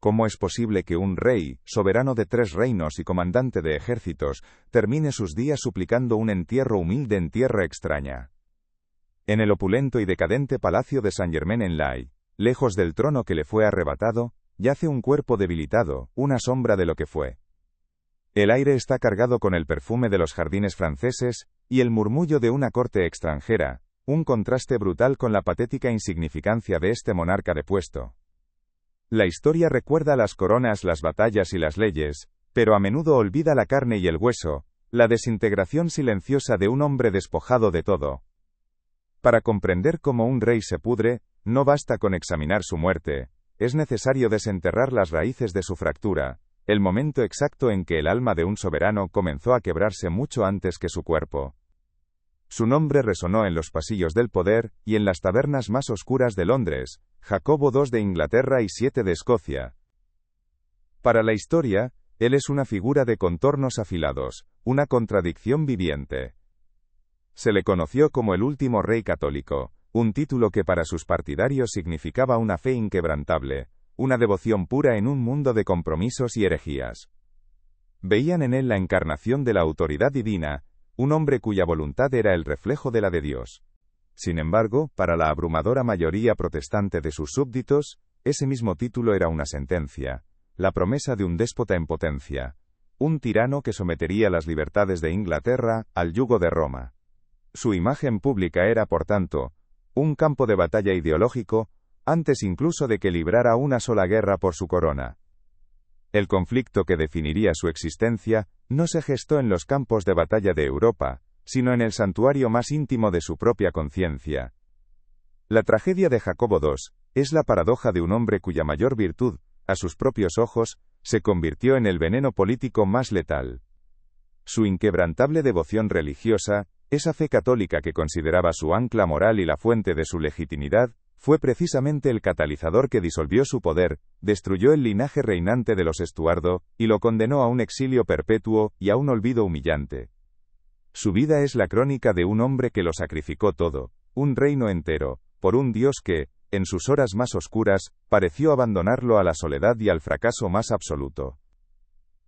¿Cómo es posible que un rey, soberano de 3 reinos y comandante de ejércitos, termine sus días suplicando un entierro humilde en tierra extraña? En el opulento y decadente palacio de Saint-Germain-en-Laye, lejos del trono que le fue arrebatado, yace un cuerpo debilitado, una sombra de lo que fue. El aire está cargado con el perfume de los jardines franceses, y el murmullo de una corte extranjera, un contraste brutal con la patética insignificancia de este monarca depuesto. La historia recuerda las coronas, las batallas y las leyes, pero a menudo olvida la carne y el hueso, la desintegración silenciosa de un hombre despojado de todo. Para comprender cómo un rey se pudre, no basta con examinar su muerte, es necesario desenterrar las raíces de su fractura, el momento exacto en que el alma de un soberano comenzó a quebrarse mucho antes que su cuerpo. Su nombre resonó en los pasillos del poder, y en las tabernas más oscuras de Londres, Jacobo II de Inglaterra y VII de Escocia. Para la historia, él es una figura de contornos afilados, una contradicción viviente. Se le conoció como el último rey católico, un título que para sus partidarios significaba una fe inquebrantable, una devoción pura en un mundo de compromisos y herejías. Veían en él la encarnación de la autoridad divina, un hombre cuya voluntad era el reflejo de la de Dios. Sin embargo, para la abrumadora mayoría protestante de sus súbditos, ese mismo título era una sentencia, la promesa de un déspota en potencia, un tirano que sometería las libertades de Inglaterra al yugo de Roma. Su imagen pública era, por tanto, un campo de batalla ideológico, antes incluso de que librara una sola guerra por su corona. El conflicto que definiría su existencia no se gestó en los campos de batalla de Europa, sino en el santuario más íntimo de su propia conciencia. La tragedia de Jacobo II es la paradoja de un hombre cuya mayor virtud, a sus propios ojos, se convirtió en el veneno político más letal. Su inquebrantable devoción religiosa, esa fe católica que consideraba su ancla moral y la fuente de su legitimidad, fue precisamente el catalizador que disolvió su poder, destruyó el linaje reinante de los Estuardo, y lo condenó a un exilio perpetuo y a un olvido humillante. Su vida es la crónica de un hombre que lo sacrificó todo, un reino entero, por un Dios que, en sus horas más oscuras, pareció abandonarlo a la soledad y al fracaso más absoluto.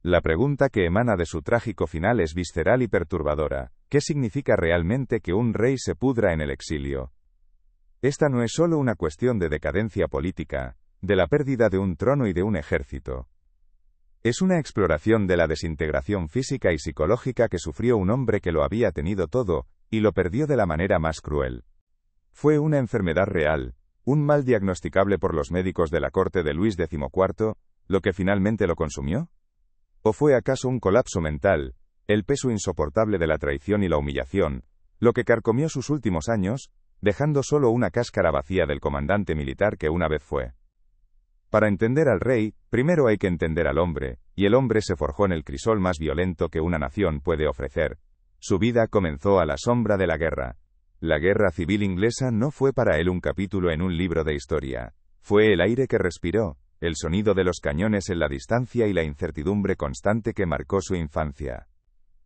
La pregunta que emana de su trágico final es visceral y perturbadora: ¿qué significa realmente que un rey se pudra en el exilio? Esta no es solo una cuestión de decadencia política, de la pérdida de un trono y de un ejército. Es una exploración de la desintegración física y psicológica que sufrió un hombre que lo había tenido todo, y lo perdió de la manera más cruel. ¿Fue una enfermedad real, un mal diagnosticable por los médicos de la corte de Luis XIV, lo que finalmente lo consumió? ¿O fue acaso un colapso mental, el peso insoportable de la traición y la humillación, lo que carcomió sus últimos años, dejando solo una cáscara vacía del comandante militar que una vez fue? Para entender al rey, primero hay que entender al hombre, y el hombre se forjó en el crisol más violento que una nación puede ofrecer. Su vida comenzó a la sombra de la guerra. La guerra civil inglesa no fue para él un capítulo en un libro de historia. Fue el aire que respiró, el sonido de los cañones en la distancia y la incertidumbre constante que marcó su infancia.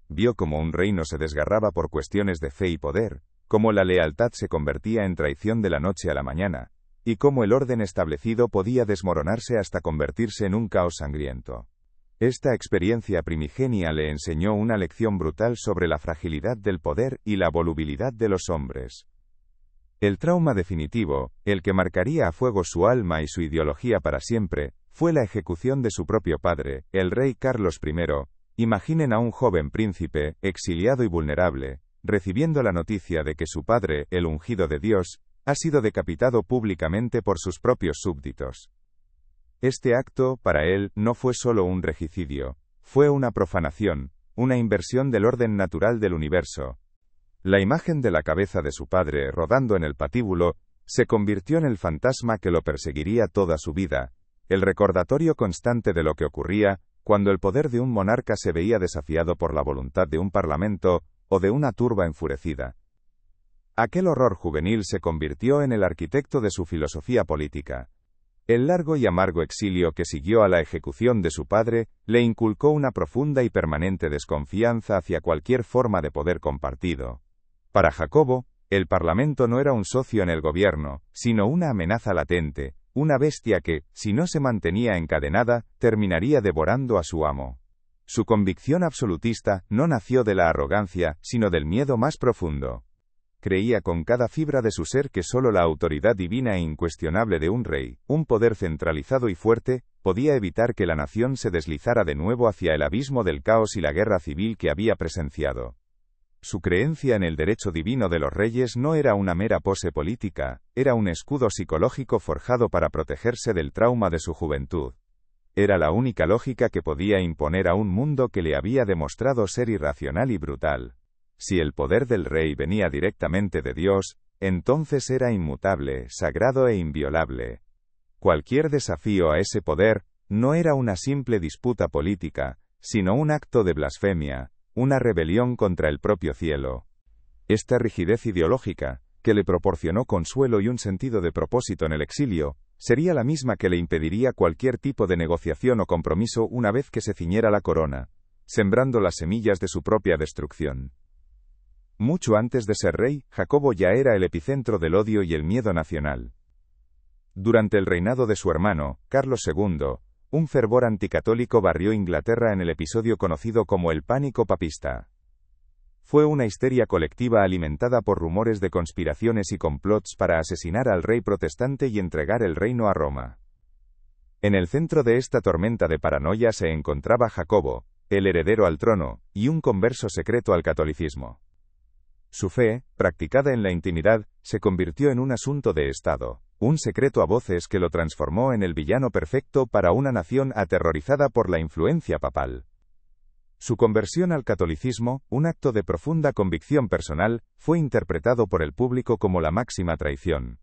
Vio cómo un reino se desgarraba por cuestiones de fe y poder, cómo la lealtad se convertía en traición de la noche a la mañana, y cómo el orden establecido podía desmoronarse hasta convertirse en un caos sangriento. Esta experiencia primigenia le enseñó una lección brutal sobre la fragilidad del poder y la volubilidad de los hombres. El trauma definitivo, el que marcaría a fuego su alma y su ideología para siempre, fue la ejecución de su propio padre, el rey Carlos I. Imaginen a un joven príncipe, exiliado y vulnerable, recibiendo la noticia de que su padre, el ungido de Dios, ha sido decapitado públicamente por sus propios súbditos. Este acto, para él, no fue solo un regicidio, fue una profanación, una inversión del orden natural del universo. La imagen de la cabeza de su padre rodando en el patíbulo, se convirtió en el fantasma que lo perseguiría toda su vida, el recordatorio constante de lo que ocurría, cuando el poder de un monarca se veía desafiado por la voluntad de un parlamento, o de una turba enfurecida. Aquel horror juvenil se convirtió en el arquitecto de su filosofía política. El largo y amargo exilio que siguió a la ejecución de su padre, le inculcó una profunda y permanente desconfianza hacia cualquier forma de poder compartido. Para Jacobo, el Parlamento no era un socio en el gobierno, sino una amenaza latente, una bestia que, si no se mantenía encadenada, terminaría devorando a su amo. Su convicción absolutista no nació de la arrogancia, sino del miedo más profundo. Creía con cada fibra de su ser que solo la autoridad divina e incuestionable de un rey, un poder centralizado y fuerte, podía evitar que la nación se deslizara de nuevo hacia el abismo del caos y la guerra civil que había presenciado. Su creencia en el derecho divino de los reyes no era una mera pose política, era un escudo psicológico forjado para protegerse del trauma de su juventud. Era la única lógica que podía imponer a un mundo que le había demostrado ser irracional y brutal. Si el poder del rey venía directamente de Dios, entonces era inmutable, sagrado e inviolable. Cualquier desafío a ese poder no era una simple disputa política, sino un acto de blasfemia, una rebelión contra el propio cielo. Esta rigidez ideológica, que le proporcionó consuelo y un sentido de propósito en el exilio, sería la misma que le impediría cualquier tipo de negociación o compromiso una vez que se ciñera la corona, sembrando las semillas de su propia destrucción. Mucho antes de ser rey, Jacobo ya era el epicentro del odio y el miedo nacional. Durante el reinado de su hermano, Carlos II, un fervor anticatólico barrió Inglaterra en el episodio conocido como el pánico papista. Fue una histeria colectiva alimentada por rumores de conspiraciones y complots para asesinar al rey protestante y entregar el reino a Roma. En el centro de esta tormenta de paranoia se encontraba Jacobo, el heredero al trono, y un converso secreto al catolicismo. Su fe, practicada en la intimidad, se convirtió en un asunto de Estado, un secreto a voces que lo transformó en el villano perfecto para una nación aterrorizada por la influencia papal. Su conversión al catolicismo, un acto de profunda convicción personal, fue interpretado por el público como la máxima traición.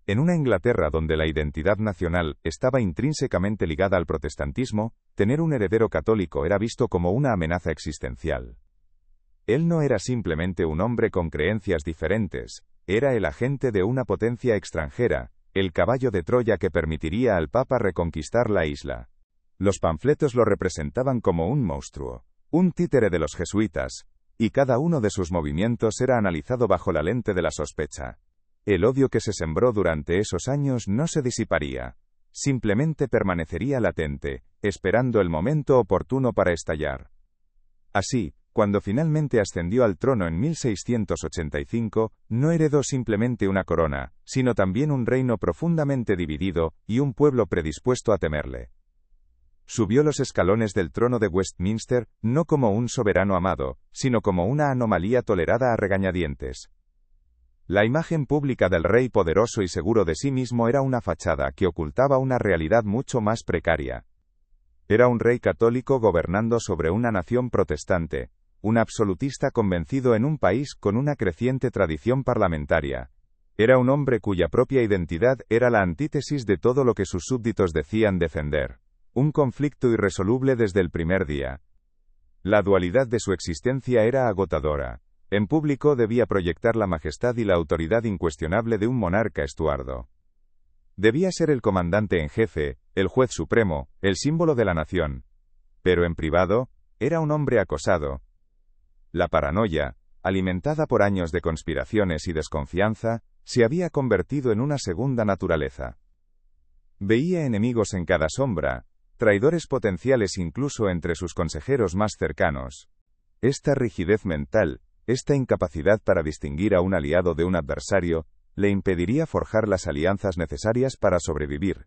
En una Inglaterra donde la identidad nacional estaba intrínsecamente ligada al protestantismo, tener un heredero católico era visto como una amenaza existencial. Él no era simplemente un hombre con creencias diferentes, era el agente de una potencia extranjera, el caballo de Troya que permitiría al Papa reconquistar la isla. Los panfletos lo representaban como un monstruo, un títere de los jesuitas, y cada uno de sus movimientos era analizado bajo la lente de la sospecha. El odio que se sembró durante esos años no se disiparía, simplemente permanecería latente, esperando el momento oportuno para estallar. Así, cuando finalmente ascendió al trono en 1685, no heredó simplemente una corona, sino también un reino profundamente dividido, y un pueblo predispuesto a temerle. Subió los escalones del trono de Westminster, no como un soberano amado, sino como una anomalía tolerada a regañadientes. La imagen pública del rey poderoso y seguro de sí mismo era una fachada que ocultaba una realidad mucho más precaria. Era un rey católico gobernando sobre una nación protestante, un absolutista convencido en un país con una creciente tradición parlamentaria. Era un hombre cuya propia identidad era la antítesis de todo lo que sus súbditos decían defender. Un conflicto irresoluble desde el primer día. La dualidad de su existencia era agotadora. En público debía proyectar la majestad y la autoridad incuestionable de un monarca estuardo. Debía ser el comandante en jefe, el juez supremo, el símbolo de la nación. Pero en privado, era un hombre acosado. La paranoia, alimentada por años de conspiraciones y desconfianza, se había convertido en una segunda naturaleza. Veía enemigos en cada sombra, traidores potenciales incluso entre sus consejeros más cercanos. Esta rigidez mental, esta incapacidad para distinguir a un aliado de un adversario, le impediría forjar las alianzas necesarias para sobrevivir.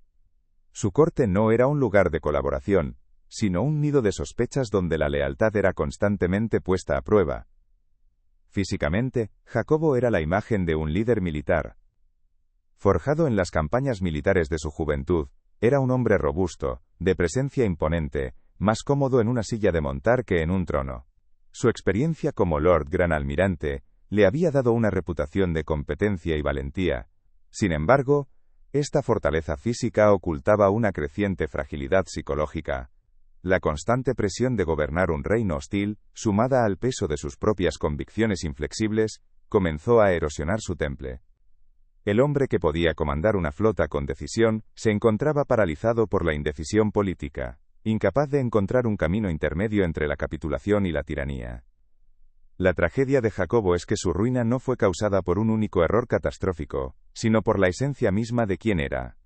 Su corte no era un lugar de colaboración, sino un nido de sospechas donde la lealtad era constantemente puesta a prueba. Físicamente, Jacobo era la imagen de un líder militar. Forjado en las campañas militares de su juventud, era un hombre robusto, de presencia imponente, más cómodo en una silla de montar que en un trono. Su experiencia como Lord Gran Almirante le había dado una reputación de competencia y valentía. Sin embargo, esta fortaleza física ocultaba una creciente fragilidad psicológica. La constante presión de gobernar un reino hostil, sumada al peso de sus propias convicciones inflexibles, comenzó a erosionar su temple. El hombre que podía comandar una flota con decisión, se encontraba paralizado por la indecisión política, incapaz de encontrar un camino intermedio entre la capitulación y la tiranía. La tragedia de Jacobo es que su ruina no fue causada por un único error catastrófico, sino por la esencia misma de quién era.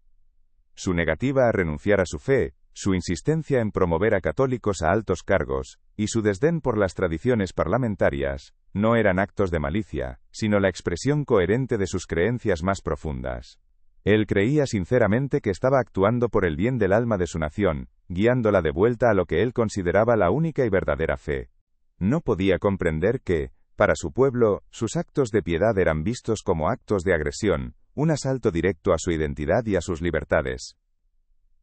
Su negativa a renunciar a su fe, su insistencia en promover a católicos a altos cargos, y su desdén por las tradiciones parlamentarias, no eran actos de malicia, sino la expresión coherente de sus creencias más profundas. Él creía sinceramente que estaba actuando por el bien del alma de su nación, guiándola de vuelta a lo que él consideraba la única y verdadera fe. No podía comprender que, para su pueblo, sus actos de piedad eran vistos como actos de agresión, un asalto directo a su identidad y a sus libertades.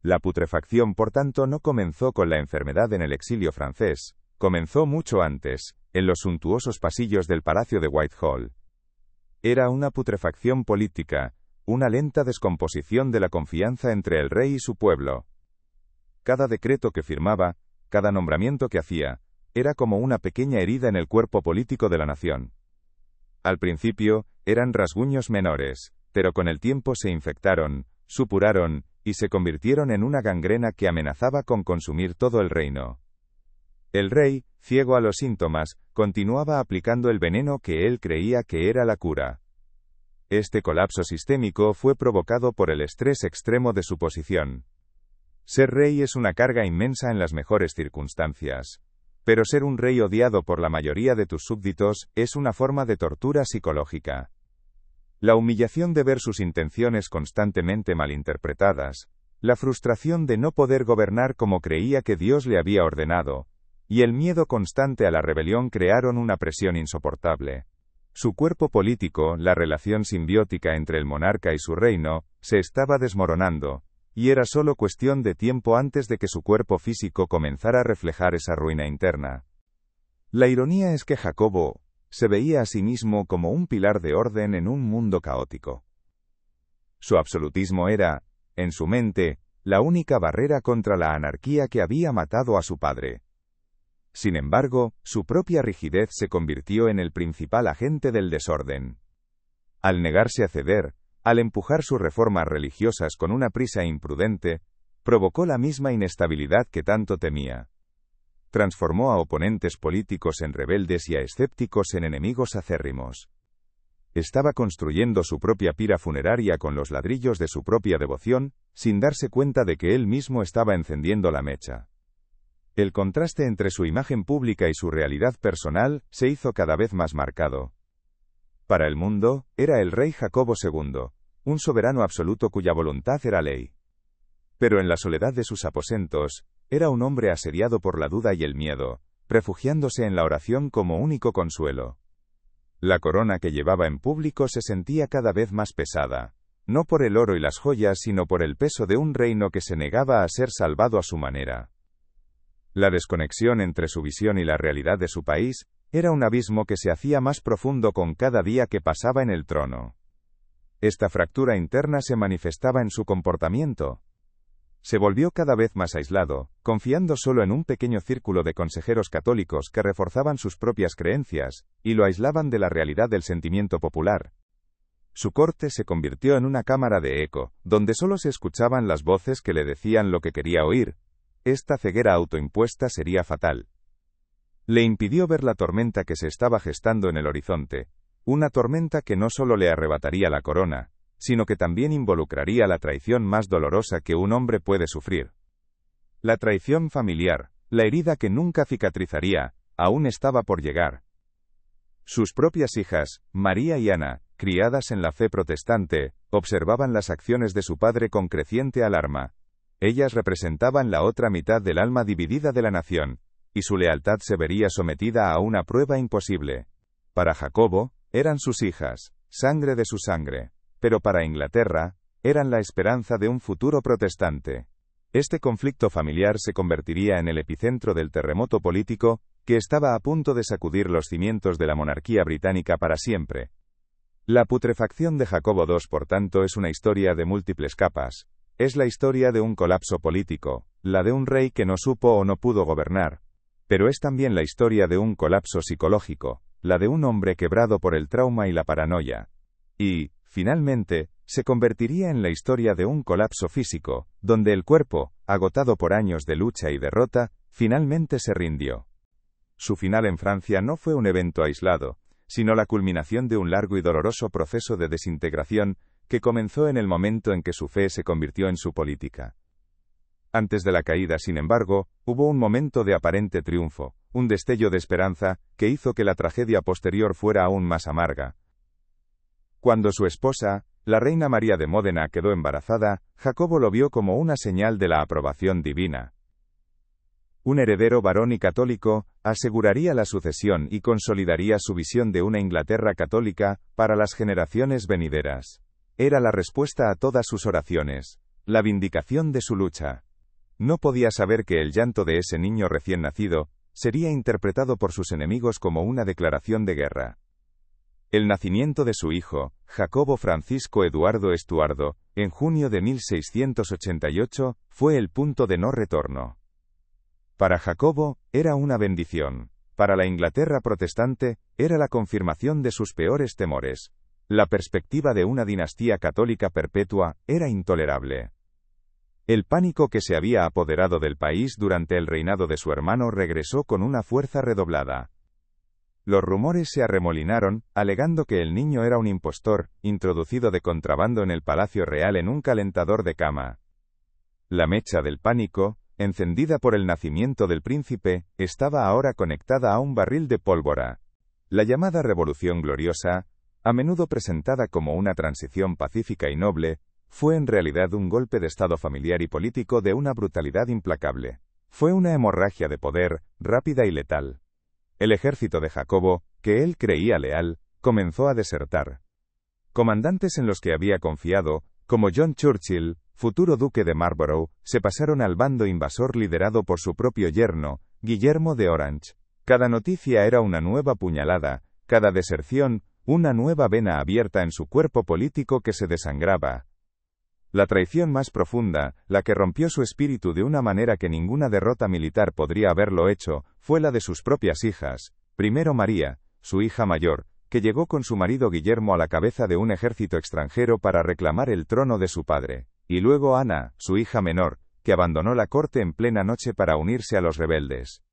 La putrefacción, por tanto, no comenzó con la enfermedad en el exilio francés, comenzó mucho antes, en los suntuosos pasillos del Palacio de Whitehall. Era una putrefacción política, una lenta descomposición de la confianza entre el rey y su pueblo. Cada decreto que firmaba, cada nombramiento que hacía, era como una pequeña herida en el cuerpo político de la nación. Al principio, eran rasguños menores, pero con el tiempo se infectaron, supuraron, y se convirtieron en una gangrena que amenazaba con consumir todo el reino. El rey, ciego a los síntomas, continuaba aplicando el veneno que él creía que era la cura. Este colapso sistémico fue provocado por el estrés extremo de su posición. Ser rey es una carga inmensa en las mejores circunstancias. Pero ser un rey odiado por la mayoría de tus súbditos es una forma de tortura psicológica. La humillación de ver sus intenciones constantemente malinterpretadas, la frustración de no poder gobernar como creía que Dios le había ordenado, y el miedo constante a la rebelión crearon una presión insoportable. Su cuerpo político, la relación simbiótica entre el monarca y su reino, se estaba desmoronando, y era solo cuestión de tiempo antes de que su cuerpo físico comenzara a reflejar esa ruina interna. La ironía es que Jacobo se veía a sí mismo como un pilar de orden en un mundo caótico. Su absolutismo era, en su mente, la única barrera contra la anarquía que había matado a su padre. Sin embargo, su propia rigidez se convirtió en el principal agente del desorden. Al negarse a ceder, al empujar sus reformas religiosas con una prisa imprudente, provocó la misma inestabilidad que tanto temía. Transformó a oponentes políticos en rebeldes y a escépticos en enemigos acérrimos. Estaba construyendo su propia pira funeraria con los ladrillos de su propia devoción, sin darse cuenta de que él mismo estaba encendiendo la mecha. El contraste entre su imagen pública y su realidad personal se hizo cada vez más marcado. Para el mundo, era el rey Jacobo II, un soberano absoluto cuya voluntad era ley. Pero en la soledad de sus aposentos, era un hombre asediado por la duda y el miedo, refugiándose en la oración como único consuelo. La corona que llevaba en público se sentía cada vez más pesada, no por el oro y las joyas, sino por el peso de un reino que se negaba a ser salvado a su manera. La desconexión entre su visión y la realidad de su país era un abismo que se hacía más profundo con cada día que pasaba en el trono. Esta fractura interna se manifestaba en su comportamiento. Se volvió cada vez más aislado, confiando solo en un pequeño círculo de consejeros católicos que reforzaban sus propias creencias, y lo aislaban de la realidad del sentimiento popular. Su corte se convirtió en una cámara de eco, donde solo se escuchaban las voces que le decían lo que quería oír. Esta ceguera autoimpuesta sería fatal. Le impidió ver la tormenta que se estaba gestando en el horizonte, una tormenta que no solo le arrebataría la corona, sino que también involucraría la traición más dolorosa que un hombre puede sufrir. La traición familiar, la herida que nunca cicatrizaría, aún estaba por llegar. Sus propias hijas, María y Ana, criadas en la fe protestante, observaban las acciones de su padre con creciente alarma. Ellas representaban la otra mitad del alma dividida de la nación, y su lealtad se vería sometida a una prueba imposible. Para Jacobo, eran sus hijas, sangre de su sangre, pero para Inglaterra, eran la esperanza de un futuro protestante. Este conflicto familiar se convertiría en el epicentro del terremoto político, que estaba a punto de sacudir los cimientos de la monarquía británica para siempre. La putrefacción de Jacobo II, por tanto, es una historia de múltiples capas. Es la historia de un colapso político, la de un rey que no supo o no pudo gobernar. Pero es también la historia de un colapso psicológico, la de un hombre quebrado por el trauma y la paranoia. Y, finalmente, se convertiría en la historia de un colapso físico, donde el cuerpo, agotado por años de lucha y derrota, finalmente se rindió. Su final en Francia no fue un evento aislado, sino la culminación de un largo y doloroso proceso de desintegración, que comenzó en el momento en que su fe se convirtió en su política. Antes de la caída, sin embargo, hubo un momento de aparente triunfo, un destello de esperanza, que hizo que la tragedia posterior fuera aún más amarga. Cuando su esposa, la reina María de Módena, quedó embarazada, Jacobo lo vio como una señal de la aprobación divina. Un heredero varón y católico aseguraría la sucesión y consolidaría su visión de una Inglaterra católica para las generaciones venideras. Era la respuesta a todas sus oraciones, la vindicación de su lucha. No podía saber que el llanto de ese niño recién nacido sería interpretado por sus enemigos como una declaración de guerra. El nacimiento de su hijo, Jacobo Francisco Eduardo Estuardo, en junio de 1688, fue el punto de no retorno. Para Jacobo, era una bendición. Para la Inglaterra protestante, era la confirmación de sus peores temores. La perspectiva de una dinastía católica perpetua era intolerable. El pánico que se había apoderado del país durante el reinado de su hermano regresó con una fuerza redoblada. Los rumores se arremolinaron, alegando que el niño era un impostor, introducido de contrabando en el Palacio Real en un calentador de cama. La mecha del pánico, encendida por el nacimiento del príncipe, estaba ahora conectada a un barril de pólvora. La llamada Revolución Gloriosa, a menudo presentada como una transición pacífica y noble, fue en realidad un golpe de estado familiar y político de una brutalidad implacable. Fue una hemorragia de poder, rápida y letal. El ejército de Jacobo, que él creía leal, comenzó a desertar. Comandantes en los que había confiado, como John Churchill, futuro duque de Marlborough, se pasaron al bando invasor liderado por su propio yerno, Guillermo de Orange. Cada noticia era una nueva puñalada, cada deserción, una nueva vena abierta en su cuerpo político que se desangraba. La traición más profunda, la que rompió su espíritu de una manera que ninguna derrota militar podría haberlo hecho, fue la de sus propias hijas. Primero María, su hija mayor, que llegó con su marido Guillermo a la cabeza de un ejército extranjero para reclamar el trono de su padre. Y luego Ana, su hija menor, que abandonó la corte en plena noche para unirse a los rebeldes.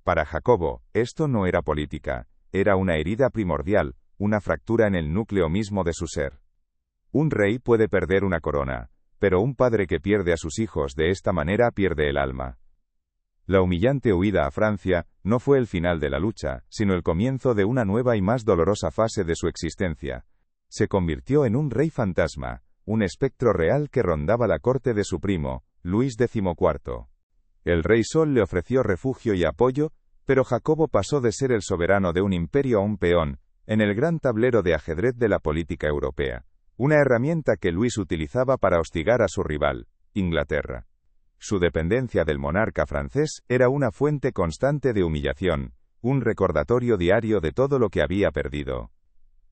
Para Jacobo, esto no era política, era una herida primordial, una fractura en el núcleo mismo de su ser. Un rey puede perder una corona, pero un padre que pierde a sus hijos de esta manera pierde el alma. La humillante huida a Francia no fue el final de la lucha, sino el comienzo de una nueva y más dolorosa fase de su existencia. Se convirtió en un rey fantasma, un espectro real que rondaba la corte de su primo, Luis XIV. El rey Sol le ofreció refugio y apoyo, pero Jacobo pasó de ser el soberano de un imperio a un peón, en el gran tablero de ajedrez de la política europea. Una herramienta que Luis utilizaba para hostigar a su rival, Inglaterra. Su dependencia del monarca francés era una fuente constante de humillación, un recordatorio diario de todo lo que había perdido.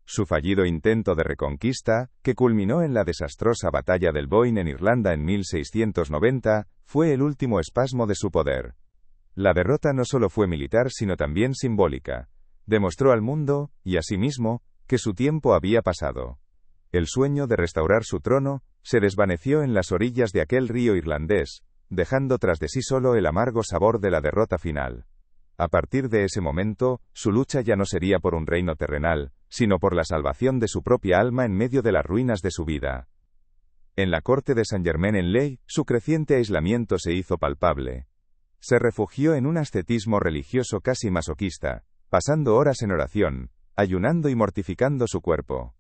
Su fallido intento de reconquista, que culminó en la desastrosa batalla del Boyne en Irlanda en 1690, fue el último espasmo de su poder. La derrota no solo fue militar sino también simbólica. Demostró al mundo, y a sí mismo, que su tiempo había pasado. El sueño de restaurar su trono se desvaneció en las orillas de aquel río irlandés, dejando tras de sí solo el amargo sabor de la derrota final. A partir de ese momento, su lucha ya no sería por un reino terrenal, sino por la salvación de su propia alma en medio de las ruinas de su vida. En la corte de Saint-Germain-en-Laye, su creciente aislamiento se hizo palpable. Se refugió en un ascetismo religioso casi masoquista, pasando horas en oración, ayunando y mortificando su cuerpo.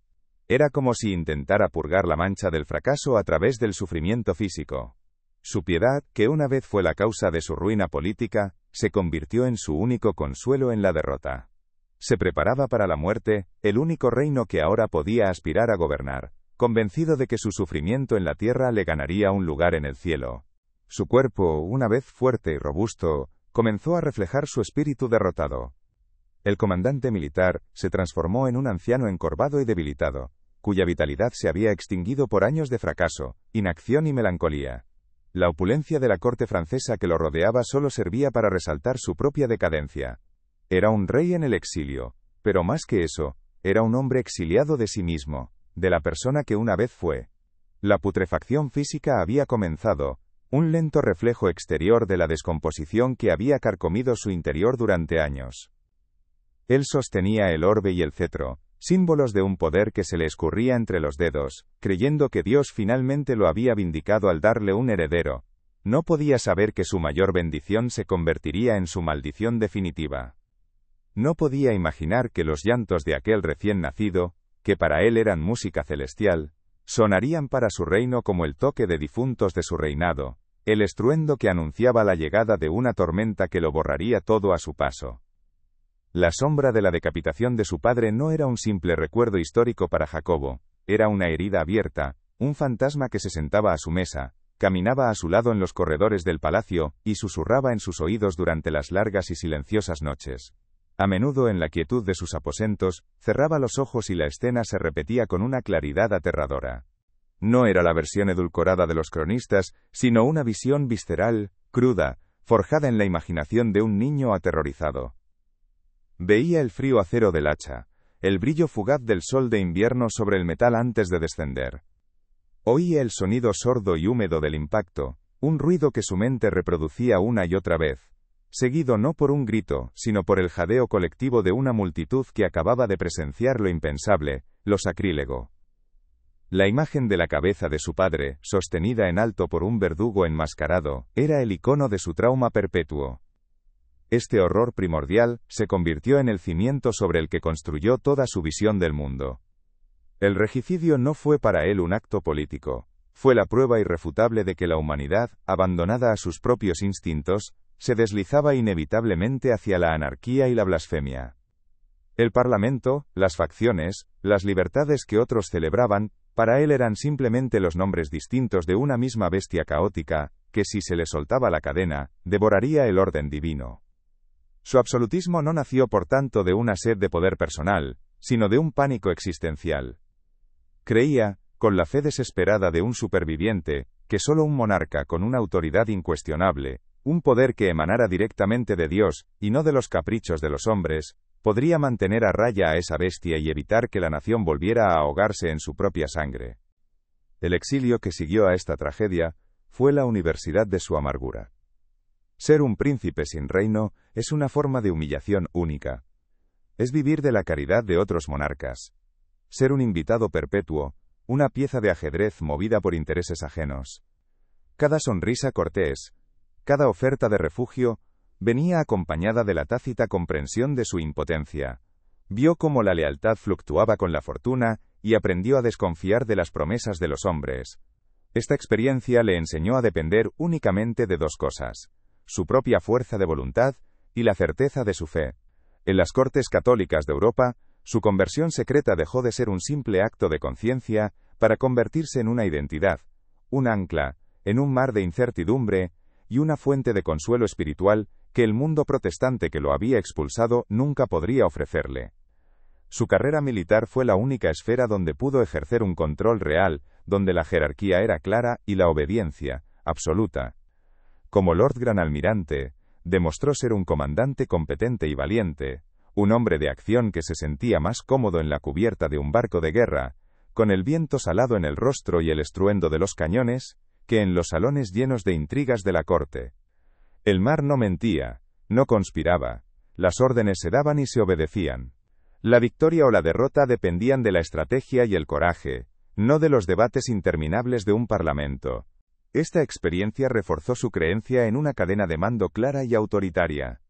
Era como si intentara purgar la mancha del fracaso a través del sufrimiento físico. Su piedad, que una vez fue la causa de su ruina política, se convirtió en su único consuelo en la derrota. Se preparaba para la muerte, el único reino que ahora podía aspirar a gobernar, convencido de que su sufrimiento en la tierra le ganaría un lugar en el cielo. Su cuerpo, una vez fuerte y robusto, comenzó a reflejar su espíritu derrotado. El comandante militar se transformó en un anciano encorvado y debilitado, cuya vitalidad se había extinguido por años de fracaso, inacción y melancolía. La opulencia de la corte francesa que lo rodeaba solo servía para resaltar su propia decadencia. Era un rey en el exilio, pero más que eso, era un hombre exiliado de sí mismo, de la persona que una vez fue. La putrefacción física había comenzado, un lento reflejo exterior de la descomposición que había carcomido su interior durante años. Él sostenía el orbe y el cetro, símbolos de un poder que se le escurría entre los dedos, creyendo que Dios finalmente lo había vindicado al darle un heredero. No podía saber que su mayor bendición se convertiría en su maldición definitiva. No podía imaginar que los llantos de aquel recién nacido, que para él eran música celestial, sonarían para su reino como el toque de difuntos de su reinado, el estruendo que anunciaba la llegada de una tormenta que lo borraría todo a su paso. La sombra de la decapitación de su padre no era un simple recuerdo histórico para Jacobo, era una herida abierta, un fantasma que se sentaba a su mesa, caminaba a su lado en los corredores del palacio, y susurraba en sus oídos durante las largas y silenciosas noches. A menudo en la quietud de sus aposentos, cerraba los ojos y la escena se repetía con una claridad aterradora. No era la versión edulcorada de los cronistas, sino una visión visceral, cruda, forjada en la imaginación de un niño aterrorizado. Veía el frío acero del hacha, el brillo fugaz del sol de invierno sobre el metal antes de descender. Oía el sonido sordo y húmedo del impacto, un ruido que su mente reproducía una y otra vez, seguido no por un grito, sino por el jadeo colectivo de una multitud que acababa de presenciar lo impensable, lo sacrílego. La imagen de la cabeza de su padre, sostenida en alto por un verdugo enmascarado, era el icono de su trauma perpetuo. Este horror primordial se convirtió en el cimiento sobre el que construyó toda su visión del mundo. El regicidio no fue para él un acto político, fue la prueba irrefutable de que la humanidad, abandonada a sus propios instintos, se deslizaba inevitablemente hacia la anarquía y la blasfemia. El parlamento, las facciones, las libertades que otros celebraban, para él eran simplemente los nombres distintos de una misma bestia caótica, que si se le soltaba la cadena, devoraría el orden divino. Su absolutismo no nació por tanto de una sed de poder personal, sino de un pánico existencial. Creía, con la fe desesperada de un superviviente, que solo un monarca con una autoridad incuestionable, un poder que emanara directamente de Dios, y no de los caprichos de los hombres, podría mantener a raya a esa bestia y evitar que la nación volviera a ahogarse en su propia sangre. El exilio que siguió a esta tragedia fue la universidad de su amargura. Ser un príncipe sin reino es una forma de humillación única. Es vivir de la caridad de otros monarcas. Ser un invitado perpetuo, una pieza de ajedrez movida por intereses ajenos. Cada sonrisa cortés, cada oferta de refugio, venía acompañada de la tácita comprensión de su impotencia. Vio cómo la lealtad fluctuaba con la fortuna, y aprendió a desconfiar de las promesas de los hombres. Esta experiencia le enseñó a depender únicamente de dos cosas: su propia fuerza de voluntad y la certeza de su fe. En las cortes católicas de Europa, su conversión secreta dejó de ser un simple acto de conciencia para convertirse en una identidad, un ancla, en un mar de incertidumbre, y una fuente de consuelo espiritual que el mundo protestante que lo había expulsado nunca podría ofrecerle. Su carrera militar fue la única esfera donde pudo ejercer un control real, donde la jerarquía era clara y la obediencia, absoluta. Como Lord Gran Almirante, demostró ser un comandante competente y valiente, un hombre de acción que se sentía más cómodo en la cubierta de un barco de guerra, con el viento salado en el rostro y el estruendo de los cañones, que en los salones llenos de intrigas de la corte. El mar no mentía, no conspiraba, las órdenes se daban y se obedecían. La victoria o la derrota dependían de la estrategia y el coraje, no de los debates interminables de un parlamento. Esta experiencia reforzó su creencia en una cadena de mando clara y autoritaria.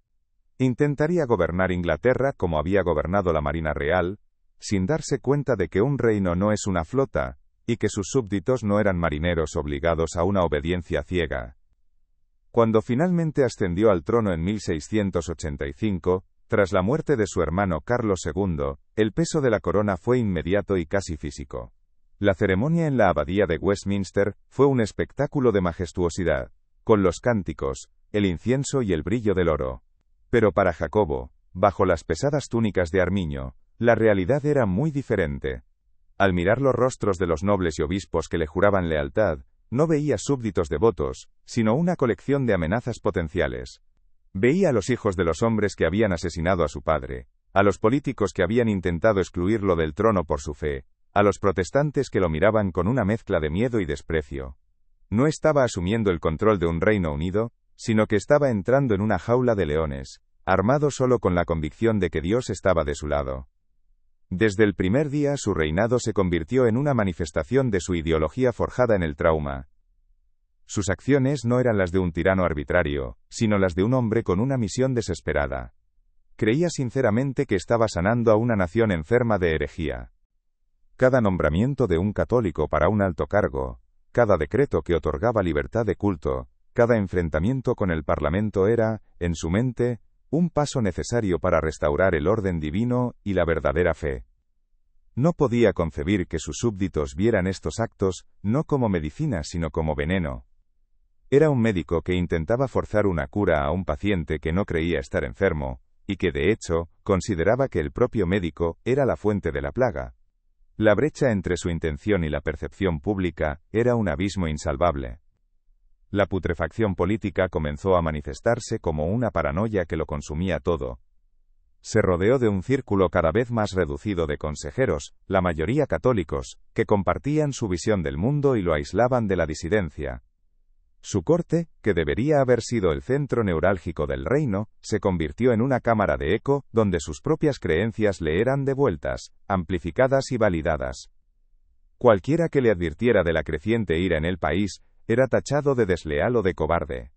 Intentaría gobernar Inglaterra como había gobernado la Marina Real, sin darse cuenta de que un reino no es una flota, y que sus súbditos no eran marineros obligados a una obediencia ciega. Cuando finalmente ascendió al trono en 1685, tras la muerte de su hermano Carlos II, el peso de la corona fue inmediato y casi físico. La ceremonia en la abadía de Westminster fue un espectáculo de majestuosidad, con los cánticos, el incienso y el brillo del oro. Pero para Jacobo, bajo las pesadas túnicas de armiño, la realidad era muy diferente. Al mirar los rostros de los nobles y obispos que le juraban lealtad, no veía súbditos devotos, sino una colección de amenazas potenciales. Veía a los hijos de los hombres que habían asesinado a su padre, a los políticos que habían intentado excluirlo del trono por su fe, a los protestantes que lo miraban con una mezcla de miedo y desprecio. No estaba asumiendo el control de un Reino Unido, sino que estaba entrando en una jaula de leones, armado solo con la convicción de que Dios estaba de su lado. Desde el primer día su reinado se convirtió en una manifestación de su ideología forjada en el trauma. Sus acciones no eran las de un tirano arbitrario, sino las de un hombre con una misión desesperada. Creía sinceramente que estaba sanando a una nación enferma de herejía. Cada nombramiento de un católico para un alto cargo, cada decreto que otorgaba libertad de culto, cada enfrentamiento con el Parlamento era, en su mente, un paso necesario para restaurar el orden divino y la verdadera fe. No podía concebir que sus súbditos vieran estos actos, no como medicina sino como veneno. Era un médico que intentaba forzar una cura a un paciente que no creía estar enfermo, y que de hecho, consideraba que el propio médico era la fuente de la plaga. La brecha entre su intención y la percepción pública era un abismo insalvable. La putrefacción política comenzó a manifestarse como una paranoia que lo consumía todo. Se rodeó de un círculo cada vez más reducido de consejeros, la mayoría católicos, que compartían su visión del mundo y lo aislaban de la disidencia. Su corte, que debería haber sido el centro neurálgico del reino, se convirtió en una cámara de eco, donde sus propias creencias le eran devueltas, amplificadas y validadas. Cualquiera que le advirtiera de la creciente ira en el país, era tachado de desleal o de cobarde.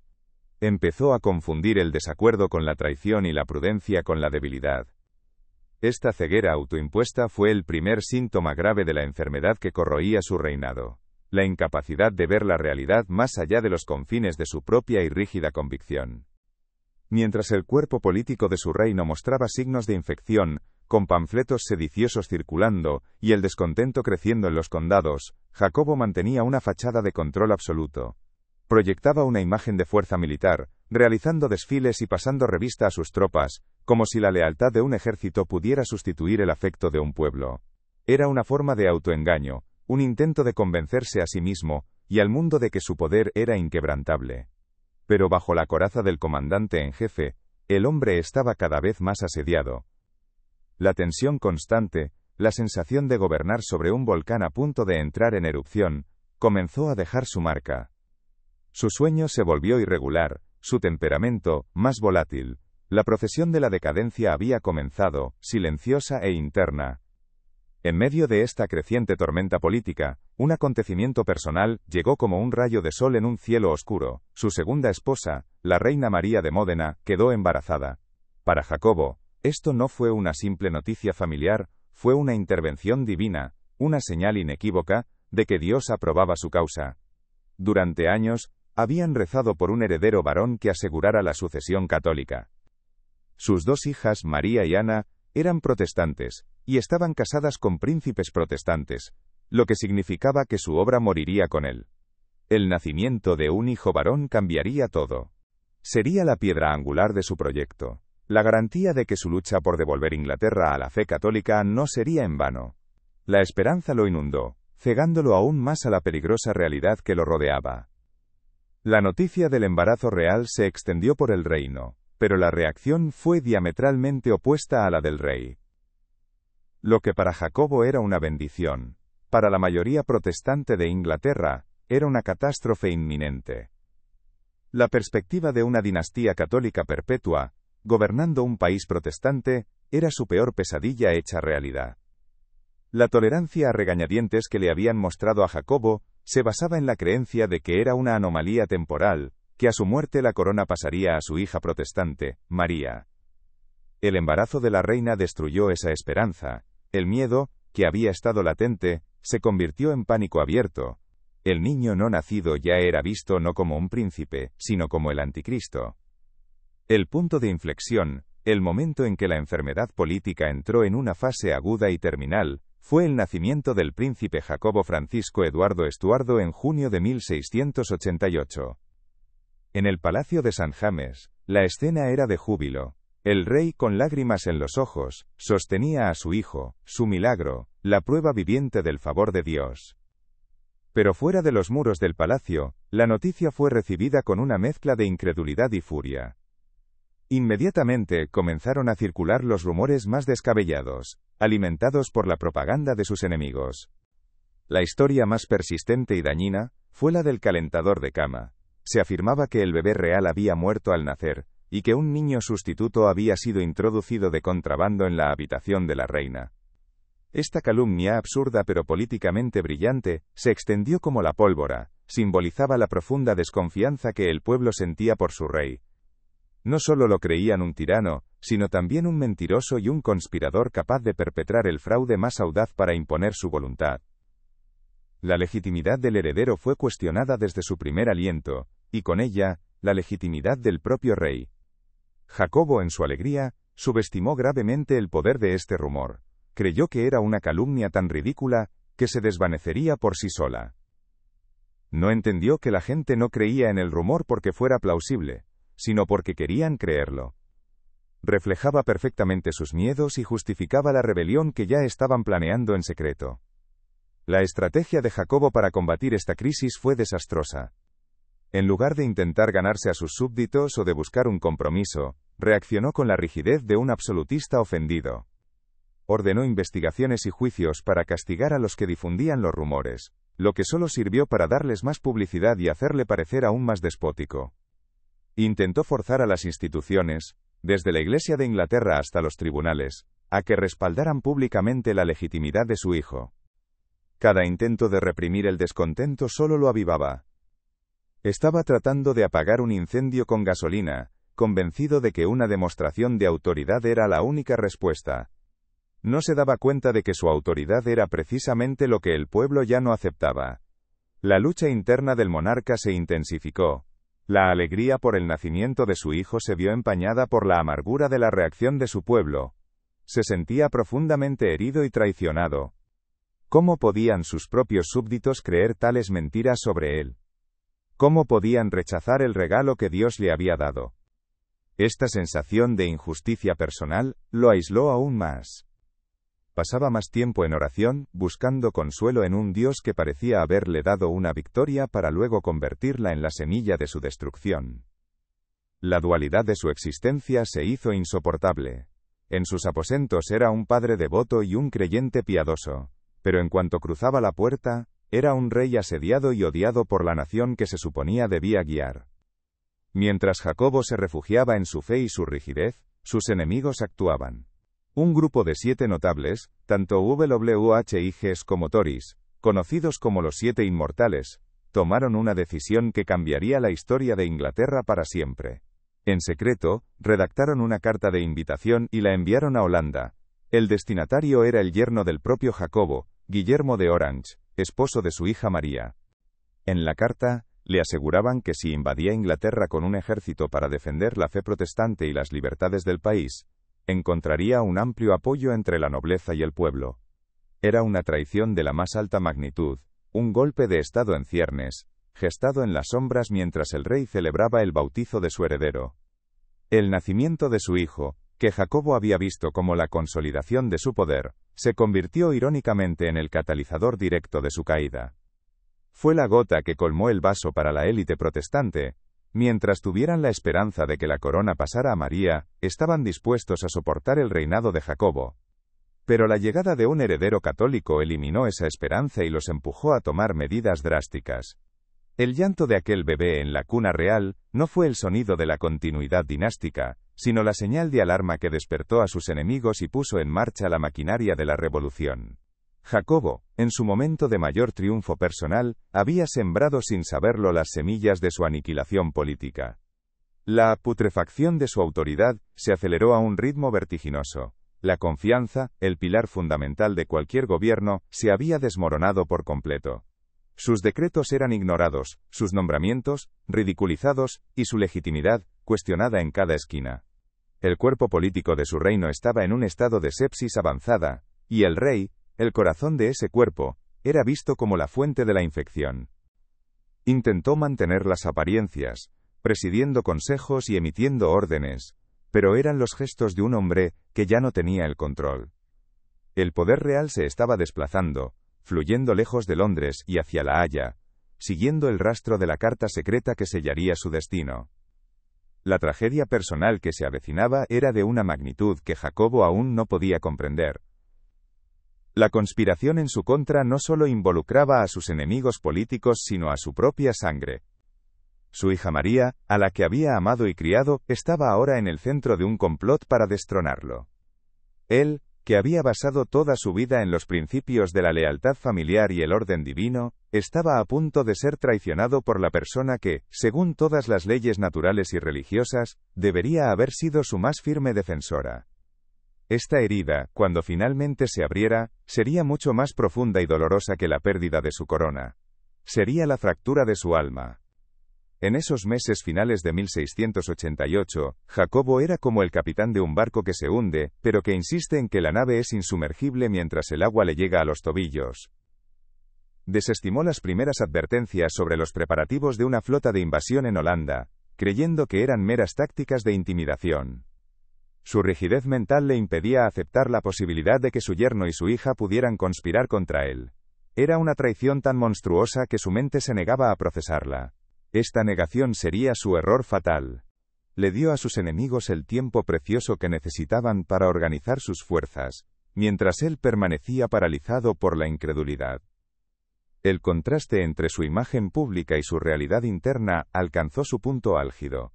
Empezó a confundir el desacuerdo con la traición y la prudencia con la debilidad. Esta ceguera autoimpuesta fue el primer síntoma grave de la enfermedad que corroía su reinado. La incapacidad de ver la realidad más allá de los confines de su propia y rígida convicción. Mientras el cuerpo político de su reino mostraba signos de infección, con panfletos sediciosos circulando, y el descontento creciendo en los condados, Jacobo mantenía una fachada de control absoluto. Proyectaba una imagen de fuerza militar, realizando desfiles y pasando revista a sus tropas, como si la lealtad de un ejército pudiera sustituir el afecto de un pueblo. Era una forma de autoengaño, un intento de convencerse a sí mismo, y al mundo de que su poder era inquebrantable. Pero bajo la coraza del comandante en jefe, el hombre estaba cada vez más asediado. La tensión constante, la sensación de gobernar sobre un volcán a punto de entrar en erupción, comenzó a dejar su marca. Su sueño se volvió irregular, su temperamento, más volátil. La procesión de la decadencia había comenzado, silenciosa e interna. En medio de esta creciente tormenta política, un acontecimiento personal llegó como un rayo de sol en un cielo oscuro. Su segunda esposa, la reina María de Módena, quedó embarazada. Para Jacobo, esto no fue una simple noticia familiar, fue una intervención divina, una señal inequívoca de que Dios aprobaba su causa. Durante años, habían rezado por un heredero varón que asegurara la sucesión católica. Sus dos hijas, María y Ana, eran protestantes, y estaban casadas con príncipes protestantes, lo que significaba que su obra moriría con él. El nacimiento de un hijo varón cambiaría todo. Sería la piedra angular de su proyecto, la garantía de que su lucha por devolver Inglaterra a la fe católica no sería en vano. La esperanza lo inundó, cegándolo aún más a la peligrosa realidad que lo rodeaba. La noticia del embarazo real se extendió por el reino, pero la reacción fue diametralmente opuesta a la del rey. Lo que para Jacobo era una bendición, para la mayoría protestante de Inglaterra, era una catástrofe inminente. La perspectiva de una dinastía católica perpetua, gobernando un país protestante, era su peor pesadilla hecha realidad. La tolerancia a regañadientes que le habían mostrado a Jacobo, se basaba en la creencia de que era una anomalía temporal, que a su muerte la corona pasaría a su hija protestante, María. El embarazo de la reina destruyó esa esperanza. El miedo, que había estado latente, se convirtió en pánico abierto. El niño no nacido ya era visto no como un príncipe, sino como el anticristo. El punto de inflexión, el momento en que la enfermedad política entró en una fase aguda y terminal, fue el nacimiento del príncipe Jacobo Francisco Eduardo Estuardo en junio de 1688. En el palacio de San James, la escena era de júbilo. El rey, con lágrimas en los ojos, sostenía a su hijo, su milagro, la prueba viviente del favor de Dios. Pero fuera de los muros del palacio, la noticia fue recibida con una mezcla de incredulidad y furia. Inmediatamente comenzaron a circular los rumores más descabellados, alimentados por la propaganda de sus enemigos. La historia más persistente y dañina fue la del calentador de cama. Se afirmaba que el bebé real había muerto al nacer, y que un niño sustituto había sido introducido de contrabando en la habitación de la reina. Esta calumnia absurda pero políticamente brillante, se extendió como la pólvora, simbolizaba la profunda desconfianza que el pueblo sentía por su rey. No solo lo creían un tirano, sino también un mentiroso y un conspirador capaz de perpetrar el fraude más audaz para imponer su voluntad. La legitimidad del heredero fue cuestionada desde su primer aliento, y con ella, la legitimidad del propio rey. Jacobo, en su alegría, subestimó gravemente el poder de este rumor. Creyó que era una calumnia tan ridícula, que se desvanecería por sí sola. No entendió que la gente no creía en el rumor porque fuera plausible, sino porque querían creerlo. Reflejaba perfectamente sus miedos y justificaba la rebelión que ya estaban planeando en secreto. La estrategia de Jacobo para combatir esta crisis fue desastrosa. En lugar de intentar ganarse a sus súbditos o de buscar un compromiso, reaccionó con la rigidez de un absolutista ofendido. Ordenó investigaciones y juicios para castigar a los que difundían los rumores, lo que solo sirvió para darles más publicidad y hacerle parecer aún más despótico. Intentó forzar a las instituciones, desde la Iglesia de Inglaterra hasta los tribunales, a que respaldaran públicamente la legitimidad de su hijo. Cada intento de reprimir el descontento solo lo avivaba. Estaba tratando de apagar un incendio con gasolina, convencido de que una demostración de autoridad era la única respuesta. No se daba cuenta de que su autoridad era precisamente lo que el pueblo ya no aceptaba. La lucha interna del monarca se intensificó. La alegría por el nacimiento de su hijo se vio empañada por la amargura de la reacción de su pueblo. Se sentía profundamente herido y traicionado. ¿Cómo podían sus propios súbditos creer tales mentiras sobre él? ¿Cómo podían rechazar el regalo que Dios le había dado? Esta sensación de injusticia personal lo aisló aún más. Pasaba más tiempo en oración, buscando consuelo en un Dios que parecía haberle dado una victoria para luego convertirla en la semilla de su destrucción. La dualidad de su existencia se hizo insoportable. En sus aposentos era un padre devoto y un creyente piadoso, pero en cuanto cruzaba la puerta, era un rey asediado y odiado por la nación que se suponía debía guiar. Mientras Jacobo se refugiaba en su fe y su rigidez, sus enemigos actuaban. Un grupo de 7 notables, tanto WHIGs como Tories, conocidos como los 7 Inmortales, tomaron una decisión que cambiaría la historia de Inglaterra para siempre. En secreto, redactaron una carta de invitación y la enviaron a Holanda. El destinatario era el yerno del propio Jacobo, Guillermo de Orange, esposo de su hija María. En la carta, le aseguraban que si invadía Inglaterra con un ejército para defender la fe protestante y las libertades del país, encontraría un amplio apoyo entre la nobleza y el pueblo. Era una traición de la más alta magnitud, un golpe de estado en ciernes, gestado en las sombras mientras el rey celebraba el bautizo de su heredero. El nacimiento de su hijo, que Jacobo había visto como la consolidación de su poder, se convirtió irónicamente en el catalizador directo de su caída. Fue la gota que colmó el vaso para la élite protestante. Mientras tuvieran la esperanza de que la corona pasara a María, estaban dispuestos a soportar el reinado de Jacobo. Pero la llegada de un heredero católico eliminó esa esperanza y los empujó a tomar medidas drásticas. El llanto de aquel bebé en la cuna real no fue el sonido de la continuidad dinástica, sino la señal de alarma que despertó a sus enemigos y puso en marcha la maquinaria de la revolución. Jacobo, en su momento de mayor triunfo personal, había sembrado sin saberlo las semillas de su aniquilación política. La putrefacción de su autoridad se aceleró a un ritmo vertiginoso. La confianza, el pilar fundamental de cualquier gobierno, se había desmoronado por completo. Sus decretos eran ignorados, sus nombramientos, ridiculizados, y su legitimidad, cuestionada en cada esquina. El cuerpo político de su reino estaba en un estado de sepsis avanzada, y el rey, el corazón de ese cuerpo, era visto como la fuente de la infección. Intentó mantener las apariencias, presidiendo consejos y emitiendo órdenes, pero eran los gestos de un hombre que ya no tenía el control. El poder real se estaba desplazando, fluyendo lejos de Londres y hacia La Haya, siguiendo el rastro de la carta secreta que sellaría su destino. La tragedia personal que se avecinaba era de una magnitud que Jacobo aún no podía comprender. La conspiración en su contra no solo involucraba a sus enemigos políticos sino a su propia sangre. Su hija María, a la que había amado y criado, estaba ahora en el centro de un complot para destronarlo. Él, que había basado toda su vida en los principios de la lealtad familiar y el orden divino, estaba a punto de ser traicionado por la persona que, según todas las leyes naturales y religiosas, debería haber sido su más firme defensora. Esta herida, cuando finalmente se abriera, sería mucho más profunda y dolorosa que la pérdida de su corona. Sería la fractura de su alma. En esos meses finales de 1688, Jacobo era como el capitán de un barco que se hunde, pero que insiste en que la nave es insumergible mientras el agua le llega a los tobillos. Desestimó las primeras advertencias sobre los preparativos de una flota de invasión en Holanda, creyendo que eran meras tácticas de intimidación. Su rigidez mental le impedía aceptar la posibilidad de que su yerno y su hija pudieran conspirar contra él. Era una traición tan monstruosa que su mente se negaba a procesarla. Esta negación sería su error fatal. Le dio a sus enemigos el tiempo precioso que necesitaban para organizar sus fuerzas, mientras él permanecía paralizado por la incredulidad. El contraste entre su imagen pública y su realidad interna alcanzó su punto álgido.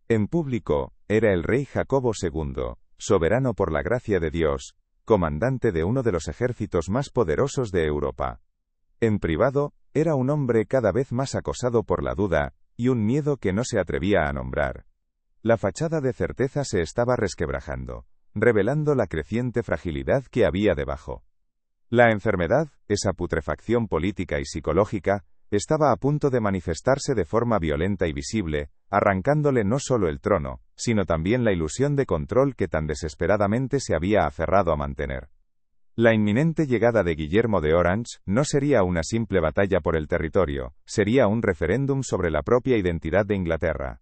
En público, era el rey Jacobo II, soberano por la gracia de Dios, comandante de uno de los ejércitos más poderosos de Europa. En privado, era un hombre cada vez más acosado por la duda, y un miedo que no se atrevía a nombrar. La fachada de certeza se estaba resquebrajando, revelando la creciente fragilidad que había debajo. La enfermedad, esa putrefacción política y psicológica, estaba a punto de manifestarse de forma violenta y visible, arrancándole no solo el trono, sino también la ilusión de control que tan desesperadamente se había aferrado a mantener. La inminente llegada de Guillermo de Orange no sería una simple batalla por el territorio, sería un referéndum sobre la propia identidad de Inglaterra.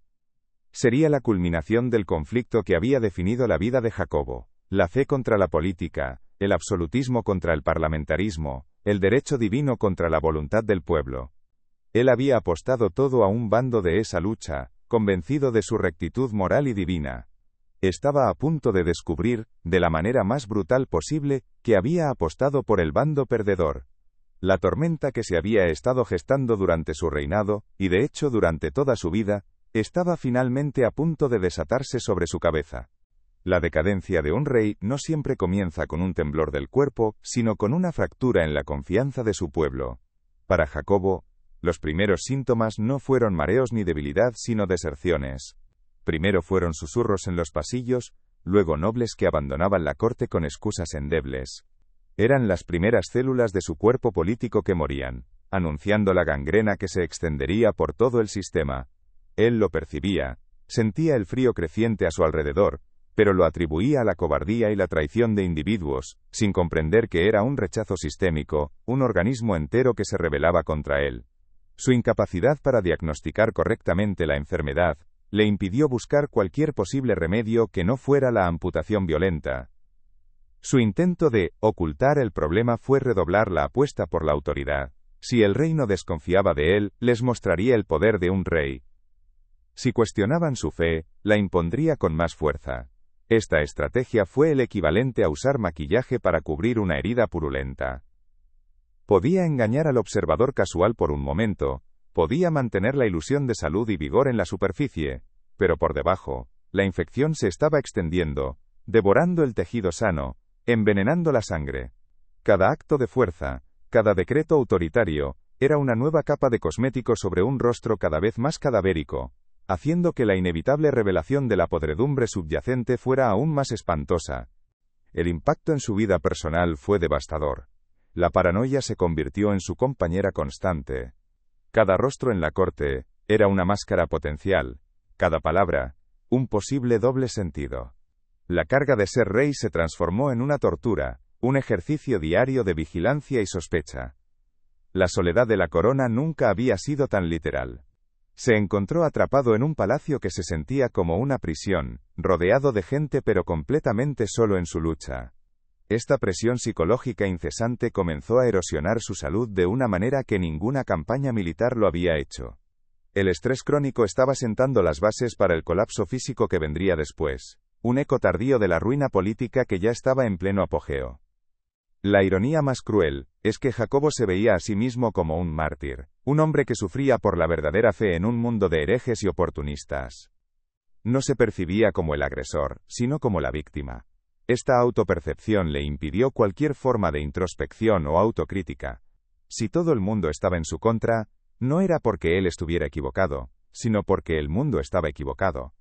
Sería la culminación del conflicto que había definido la vida de Jacobo, la fe contra la política, el absolutismo contra el parlamentarismo, el derecho divino contra la voluntad del pueblo. Él había apostado todo a un bando de esa lucha, convencido de su rectitud moral y divina. Estaba a punto de descubrir, de la manera más brutal posible, que había apostado por el bando perdedor. La tormenta que se había estado gestando durante su reinado, y de hecho durante toda su vida, estaba finalmente a punto de desatarse sobre su cabeza. La decadencia de un rey no siempre comienza con un temblor del cuerpo, sino con una fractura en la confianza de su pueblo. Para Jacobo, los primeros síntomas no fueron mareos ni debilidad, sino deserciones. Primero fueron susurros en los pasillos, luego nobles que abandonaban la corte con excusas endebles. Eran las primeras células de su cuerpo político que morían, anunciando la gangrena que se extendería por todo el sistema. Él lo percibía, sentía el frío creciente a su alrededor, pero lo atribuía a la cobardía y la traición de individuos, sin comprender que era un rechazo sistémico, un organismo entero que se rebelaba contra él. Su incapacidad para diagnosticar correctamente la enfermedad le impidió buscar cualquier posible remedio que no fuera la amputación violenta. Su intento de ocultar el problema fue redoblar la apuesta por la autoridad. Si el reino desconfiaba de él, les mostraría el poder de un rey. Si cuestionaban su fe, la impondría con más fuerza. Esta estrategia fue el equivalente a usar maquillaje para cubrir una herida purulenta. Podía engañar al observador casual por un momento, podía mantener la ilusión de salud y vigor en la superficie, pero por debajo, la infección se estaba extendiendo, devorando el tejido sano, envenenando la sangre. Cada acto de fuerza, cada decreto autoritario, era una nueva capa de cosmético sobre un rostro cada vez más cadavérico, haciendo que la inevitable revelación de la podredumbre subyacente fuera aún más espantosa. El impacto en su vida personal fue devastador. La paranoia se convirtió en su compañera constante. Cada rostro en la corte era una máscara potencial, cada palabra, un posible doble sentido. La carga de ser rey se transformó en una tortura, un ejercicio diario de vigilancia y sospecha. La soledad de la corona nunca había sido tan literal. Se encontró atrapado en un palacio que se sentía como una prisión, rodeado de gente pero completamente solo en su lucha. Esta presión psicológica incesante comenzó a erosionar su salud de una manera que ninguna campaña militar lo había hecho. El estrés crónico estaba sentando las bases para el colapso físico que vendría después, un eco tardío de la ruina política que ya estaba en pleno apogeo. La ironía más cruel es que Jacobo se veía a sí mismo como un mártir, un hombre que sufría por la verdadera fe en un mundo de herejes y oportunistas. No se percibía como el agresor, sino como la víctima. Esta autopercepción le impidió cualquier forma de introspección o autocrítica. Si todo el mundo estaba en su contra, no era porque él estuviera equivocado, sino porque el mundo estaba equivocado.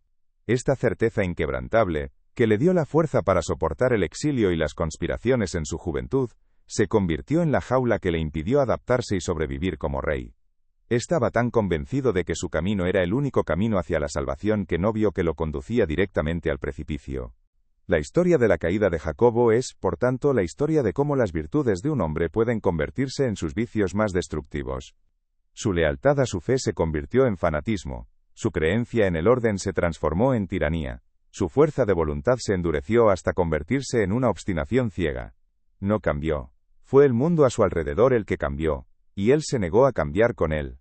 Esta certeza inquebrantable, que le dio la fuerza para soportar el exilio y las conspiraciones en su juventud, se convirtió en la jaula que le impidió adaptarse y sobrevivir como rey. Estaba tan convencido de que su camino era el único camino hacia la salvación que no vio que lo conducía directamente al precipicio. La historia de la caída de Jacobo es, por tanto, la historia de cómo las virtudes de un hombre pueden convertirse en sus vicios más destructivos. Su lealtad a su fe se convirtió en fanatismo, su creencia en el orden se transformó en tiranía, su fuerza de voluntad se endureció hasta convertirse en una obstinación ciega. No cambió. Fue el mundo a su alrededor el que cambió, y él se negó a cambiar con él.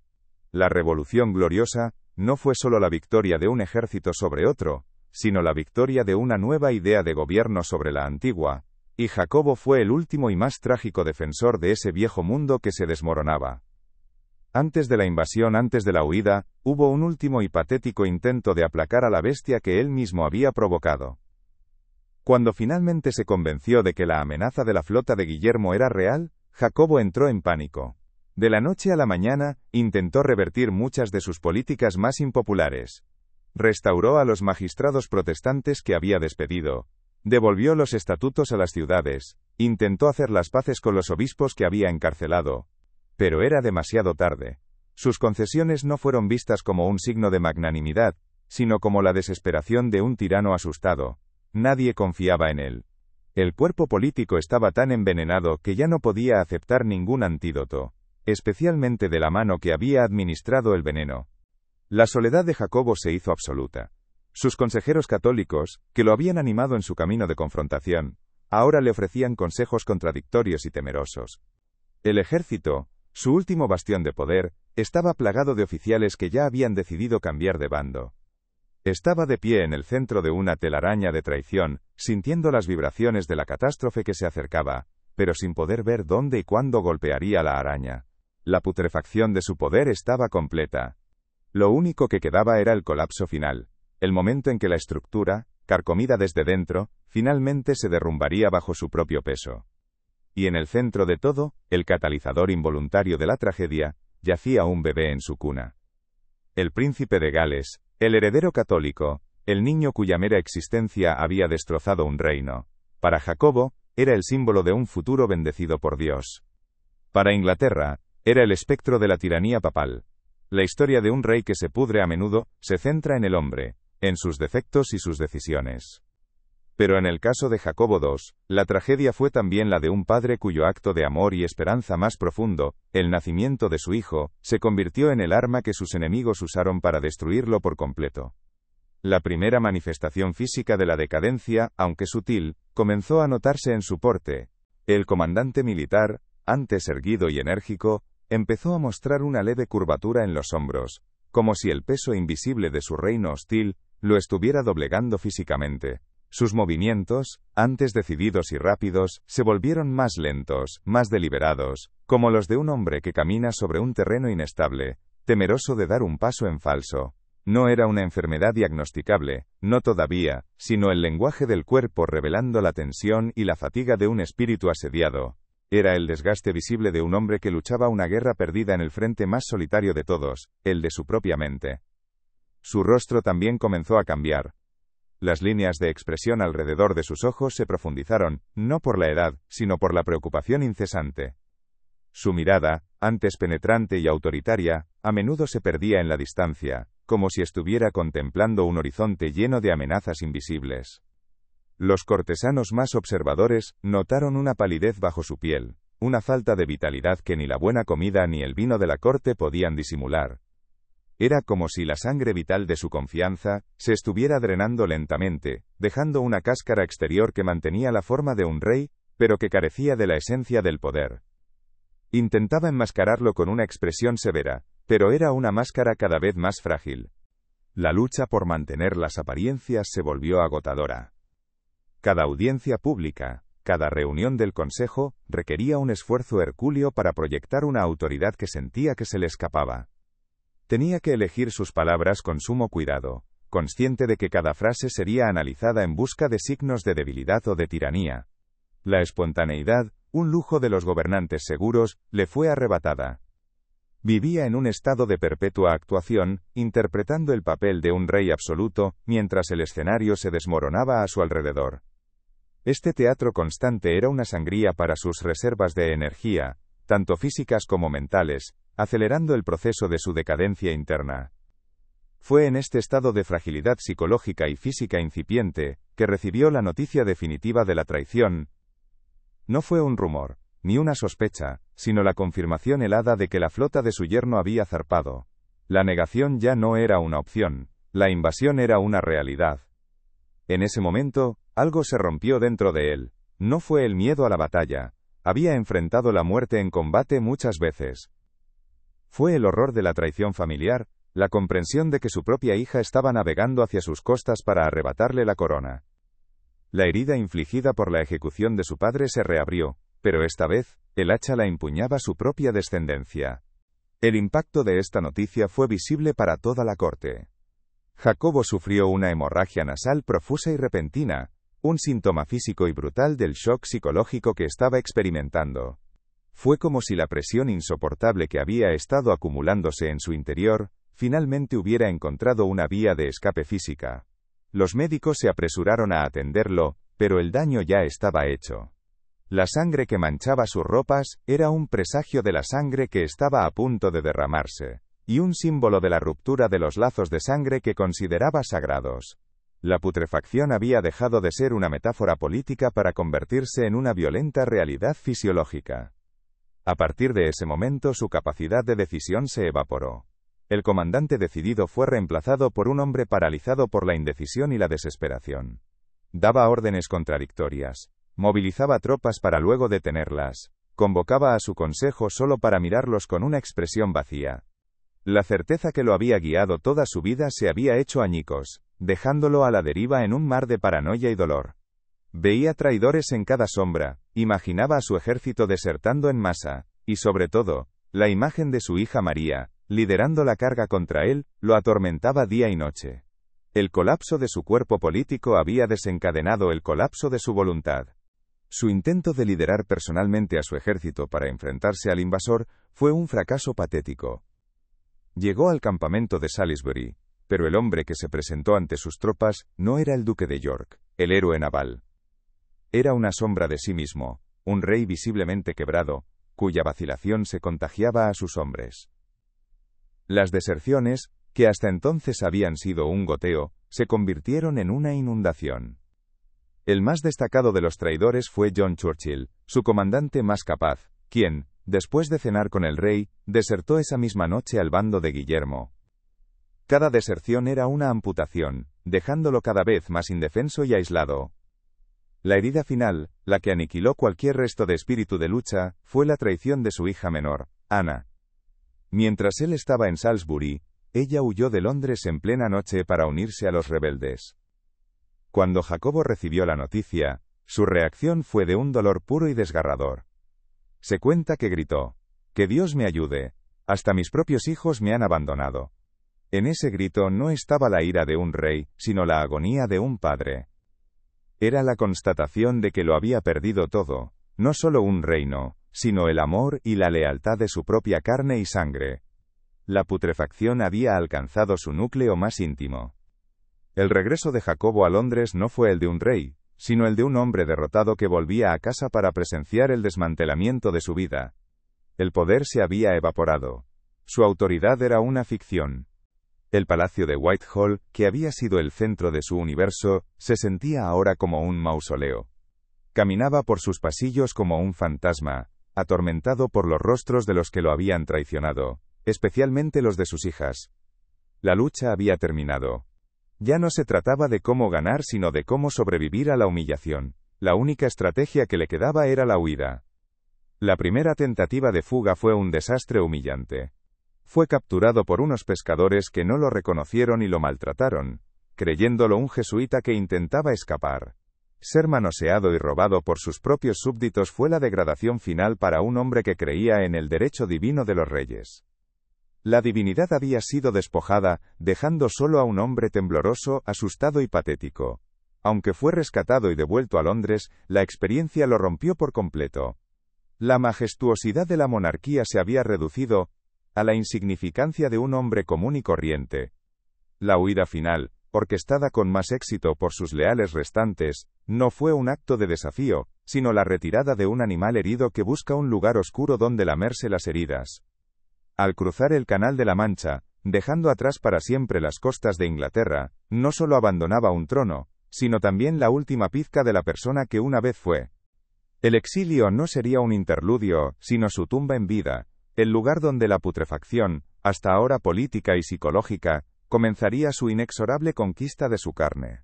La revolución gloriosa no fue solo la victoria de un ejército sobre otro, sino la victoria de una nueva idea de gobierno sobre la antigua, y Jacobo fue el último y más trágico defensor de ese viejo mundo que se desmoronaba. Antes de la invasión, antes de la huida, hubo un último y patético intento de aplacar a la bestia que él mismo había provocado. Cuando finalmente se convenció de que la amenaza de la flota de Guillermo era real, Jacobo entró en pánico. De la noche a la mañana, intentó revertir muchas de sus políticas más impopulares. Restauró a los magistrados protestantes que había despedido. Devolvió los estatutos a las ciudades. Intentó hacer las paces con los obispos que había encarcelado. Pero era demasiado tarde. Sus concesiones no fueron vistas como un signo de magnanimidad, sino como la desesperación de un tirano asustado. Nadie confiaba en él. El cuerpo político estaba tan envenenado que ya no podía aceptar ningún antídoto, especialmente de la mano que había administrado el veneno. La soledad de Jacobo se hizo absoluta. Sus consejeros católicos, que lo habían animado en su camino de confrontación, ahora le ofrecían consejos contradictorios y temerosos. El ejército, su último bastión de poder, estaba plagado de oficiales que ya habían decidido cambiar de bando. Estaba de pie en el centro de una telaraña de traición, sintiendo las vibraciones de la catástrofe que se acercaba, pero sin poder ver dónde y cuándo golpearía la araña. La putrefacción de su poder estaba completa. Lo único que quedaba era el colapso final, el momento en que la estructura, carcomida desde dentro, finalmente se derrumbaría bajo su propio peso. Y en el centro de todo, el catalizador involuntario de la tragedia, yacía un bebé en su cuna. El príncipe de Gales, el heredero católico, el niño cuya mera existencia había destrozado un reino. Para Jacobo, era el símbolo de un futuro bendecido por Dios. Para Inglaterra, era el espectro de la tiranía papal. La historia de un rey que se pudre a menudo, se centra en el hombre, en sus defectos y sus decisiones. Pero en el caso de Jacobo II, la tragedia fue también la de un padre cuyo acto de amor y esperanza más profundo, el nacimiento de su hijo, se convirtió en el arma que sus enemigos usaron para destruirlo por completo. La primera manifestación física de la decadencia, aunque sutil, comenzó a notarse en su porte. El comandante militar, antes erguido y enérgico, empezó a mostrar una leve curvatura en los hombros, como si el peso invisible de su reino hostil lo estuviera doblegando físicamente. Sus movimientos, antes decididos y rápidos, se volvieron más lentos, más deliberados, como los de un hombre que camina sobre un terreno inestable, temeroso de dar un paso en falso. No era una enfermedad diagnosticable, no todavía, sino el lenguaje del cuerpo revelando la tensión y la fatiga de un espíritu asediado. Era el desgaste visible de un hombre que luchaba una guerra perdida en el frente más solitario de todos, el de su propia mente. Su rostro también comenzó a cambiar. Las líneas de expresión alrededor de sus ojos se profundizaron, no por la edad, sino por la preocupación incesante. Su mirada, antes penetrante y autoritaria, a menudo se perdía en la distancia, como si estuviera contemplando un horizonte lleno de amenazas invisibles. Los cortesanos más observadores notaron una palidez bajo su piel, una falta de vitalidad que ni la buena comida ni el vino de la corte podían disimular. Era como si la sangre vital de su confianza se estuviera drenando lentamente, dejando una cáscara exterior que mantenía la forma de un rey, pero que carecía de la esencia del poder. Intentaba enmascararlo con una expresión severa, pero era una máscara cada vez más frágil. La lucha por mantener las apariencias se volvió agotadora. Cada audiencia pública, cada reunión del consejo, requería un esfuerzo hercúleo para proyectar una autoridad que sentía que se le escapaba. Tenía que elegir sus palabras con sumo cuidado, consciente de que cada frase sería analizada en busca de signos de debilidad o de tiranía. La espontaneidad, un lujo de los gobernantes seguros, le fue arrebatada. Vivía en un estado de perpetua actuación, interpretando el papel de un rey absoluto, mientras el escenario se desmoronaba a su alrededor. Este teatro constante era una sangría para sus reservas de energía, tanto físicas como mentales, acelerando el proceso de su decadencia interna. Fue en este estado de fragilidad psicológica y física incipiente, que recibió la noticia definitiva de la traición. No fue un rumor, ni una sospecha, sino la confirmación helada de que la flota de su yerno había zarpado. La negación ya no era una opción, la invasión era una realidad. En ese momento, algo se rompió dentro de él. No fue el miedo a la batalla. Había enfrentado la muerte en combate muchas veces. Fue el horror de la traición familiar, la comprensión de que su propia hija estaba navegando hacia sus costas para arrebatarle la corona. La herida infligida por la ejecución de su padre se reabrió, pero esta vez, el hacha la empuñaba su propia descendencia. El impacto de esta noticia fue visible para toda la corte. Jacobo sufrió una hemorragia nasal profusa y repentina, un síntoma físico y brutal del shock psicológico que estaba experimentando. Fue como si la presión insoportable que había estado acumulándose en su interior, finalmente hubiera encontrado una vía de escape física. Los médicos se apresuraron a atenderlo, pero el daño ya estaba hecho. La sangre que manchaba sus ropas era un presagio de la sangre que estaba a punto de derramarse, y un símbolo de la ruptura de los lazos de sangre que consideraba sagrados. La putrefacción había dejado de ser una metáfora política para convertirse en una violenta realidad fisiológica. A partir de ese momento su capacidad de decisión se evaporó. El comandante decidido fue reemplazado por un hombre paralizado por la indecisión y la desesperación. Daba órdenes contradictorias. Movilizaba tropas para luego detenerlas. Convocaba a su consejo solo para mirarlos con una expresión vacía. La certeza que lo había guiado toda su vida se había hecho añicos, dejándolo a la deriva en un mar de paranoia y dolor. Veía traidores en cada sombra, imaginaba a su ejército desertando en masa, y sobre todo, la imagen de su hija María, liderando la carga contra él, lo atormentaba día y noche. El colapso de su cuerpo político había desencadenado el colapso de su voluntad. Su intento de liderar personalmente a su ejército para enfrentarse al invasor fue un fracaso patético. Llegó al campamento de Salisbury, pero el hombre que se presentó ante sus tropas no era el duque de York, el héroe naval. Era una sombra de sí mismo, un rey visiblemente quebrado, cuya vacilación se contagiaba a sus hombres. Las deserciones, que hasta entonces habían sido un goteo, se convirtieron en una inundación. El más destacado de los traidores fue John Churchill, su comandante más capaz, quien, después de cenar con el rey, desertó esa misma noche al bando de Guillermo. Cada deserción era una amputación, dejándolo cada vez más indefenso y aislado. La herida final, la que aniquiló cualquier resto de espíritu de lucha, fue la traición de su hija menor, Ana. Mientras él estaba en Salisbury, ella huyó de Londres en plena noche para unirse a los rebeldes. Cuando Jacobo recibió la noticia, su reacción fue de un dolor puro y desgarrador. Se cuenta que gritó: «¡Que Dios me ayude! Hasta mis propios hijos me han abandonado». En ese grito no estaba la ira de un rey, sino la agonía de un padre. Era la constatación de que lo había perdido todo, no solo un reino, sino el amor y la lealtad de su propia carne y sangre. La putrefacción había alcanzado su núcleo más íntimo. El regreso de Jacobo a Londres no fue el de un rey, sino el de un hombre derrotado que volvía a casa para presenciar el desmantelamiento de su vida. El poder se había evaporado. Su autoridad era una ficción. El palacio de Whitehall, que había sido el centro de su universo, se sentía ahora como un mausoleo. Caminaba por sus pasillos como un fantasma, atormentado por los rostros de los que lo habían traicionado, especialmente los de sus hijas. La lucha había terminado. Ya no se trataba de cómo ganar sino de cómo sobrevivir a la humillación. La única estrategia que le quedaba era la huida. La primera tentativa de fuga fue un desastre humillante. Fue capturado por unos pescadores que no lo reconocieron y lo maltrataron, creyéndolo un jesuita que intentaba escapar. Ser manoseado y robado por sus propios súbditos fue la degradación final para un hombre que creía en el derecho divino de los reyes. La divinidad había sido despojada, dejando solo a un hombre tembloroso, asustado y patético. Aunque fue rescatado y devuelto a Londres, la experiencia lo rompió por completo. La majestuosidad de la monarquía se había reducido a la insignificancia de un hombre común y corriente. La huida final, orquestada con más éxito por sus leales restantes, no fue un acto de desafío, sino la retirada de un animal herido que busca un lugar oscuro donde lamerse las heridas. Al cruzar el Canal de la Mancha, dejando atrás para siempre las costas de Inglaterra, no solo abandonaba un trono, sino también la última pizca de la persona que una vez fue. El exilio no sería un interludio, sino su tumba en vida, el lugar donde la putrefacción, hasta ahora política y psicológica, comenzaría su inexorable conquista de su carne.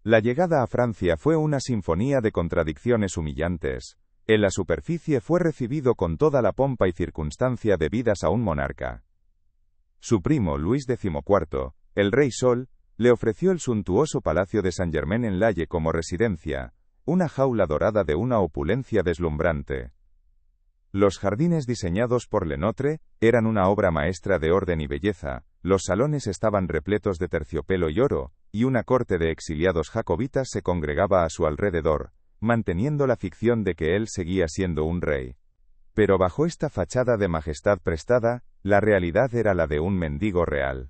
La llegada a Francia fue una sinfonía de contradicciones humillantes. En la superficie fue recibido con toda la pompa y circunstancia debidas a un monarca. Su primo Luis XIV, el Rey Sol, le ofreció el suntuoso palacio de Saint-Germain-en-Laye como residencia, una jaula dorada de una opulencia deslumbrante. Los jardines diseñados por Lenotre eran una obra maestra de orden y belleza, los salones estaban repletos de terciopelo y oro, y una corte de exiliados jacobitas se congregaba a su alrededor, manteniendo la ficción de que él seguía siendo un rey. Pero bajo esta fachada de majestad prestada, la realidad era la de un mendigo real.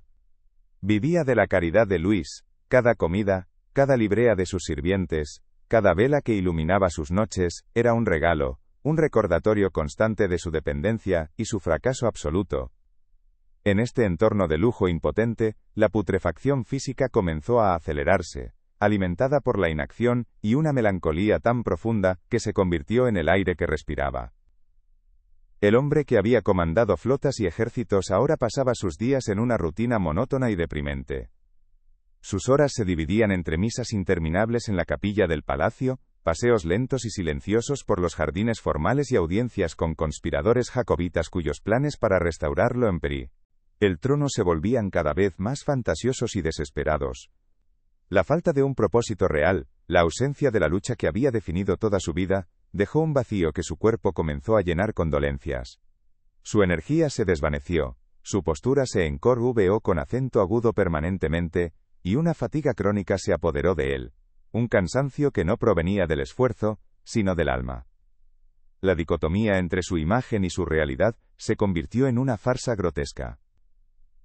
Vivía de la caridad de Luis, cada comida, cada librea de sus sirvientes, cada vela que iluminaba sus noches, era un regalo, un recordatorio constante de su dependencia y su fracaso absoluto. En este entorno de lujo impotente, la putrefacción física comenzó a acelerarse, alimentada por la inacción y una melancolía tan profunda que se convirtió en el aire que respiraba. El hombre que había comandado flotas y ejércitos ahora pasaba sus días en una rutina monótona y deprimente. Sus horas se dividían entre misas interminables en la capilla del palacio, paseos lentos y silenciosos por los jardines formales y audiencias con conspiradores jacobitas cuyos planes para restaurarlo en el trono se volvían cada vez más fantasiosos y desesperados. La falta de un propósito real, la ausencia de la lucha que había definido toda su vida, dejó un vacío que su cuerpo comenzó a llenar con dolencias. Su energía se desvaneció, su postura se encorvó con acento agudo permanentemente, y una fatiga crónica se apoderó de él, un cansancio que no provenía del esfuerzo, sino del alma. La dicotomía entre su imagen y su realidad se convirtió en una farsa grotesca.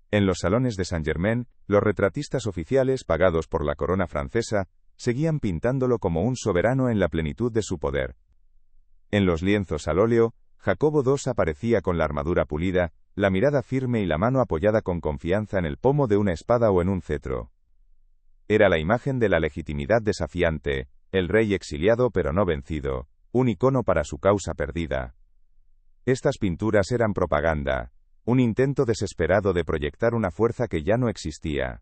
En los salones de Saint-Germain, los retratistas oficiales pagados por la corona francesa, seguían pintándolo como un soberano en la plenitud de su poder. En los lienzos al óleo, Jacobo II aparecía con la armadura pulida, la mirada firme y la mano apoyada con confianza en el pomo de una espada o en un cetro. Era la imagen de la legitimidad desafiante, el rey exiliado pero no vencido, un icono para su causa perdida. Estas pinturas eran propaganda, un intento desesperado de proyectar una fuerza que ya no existía.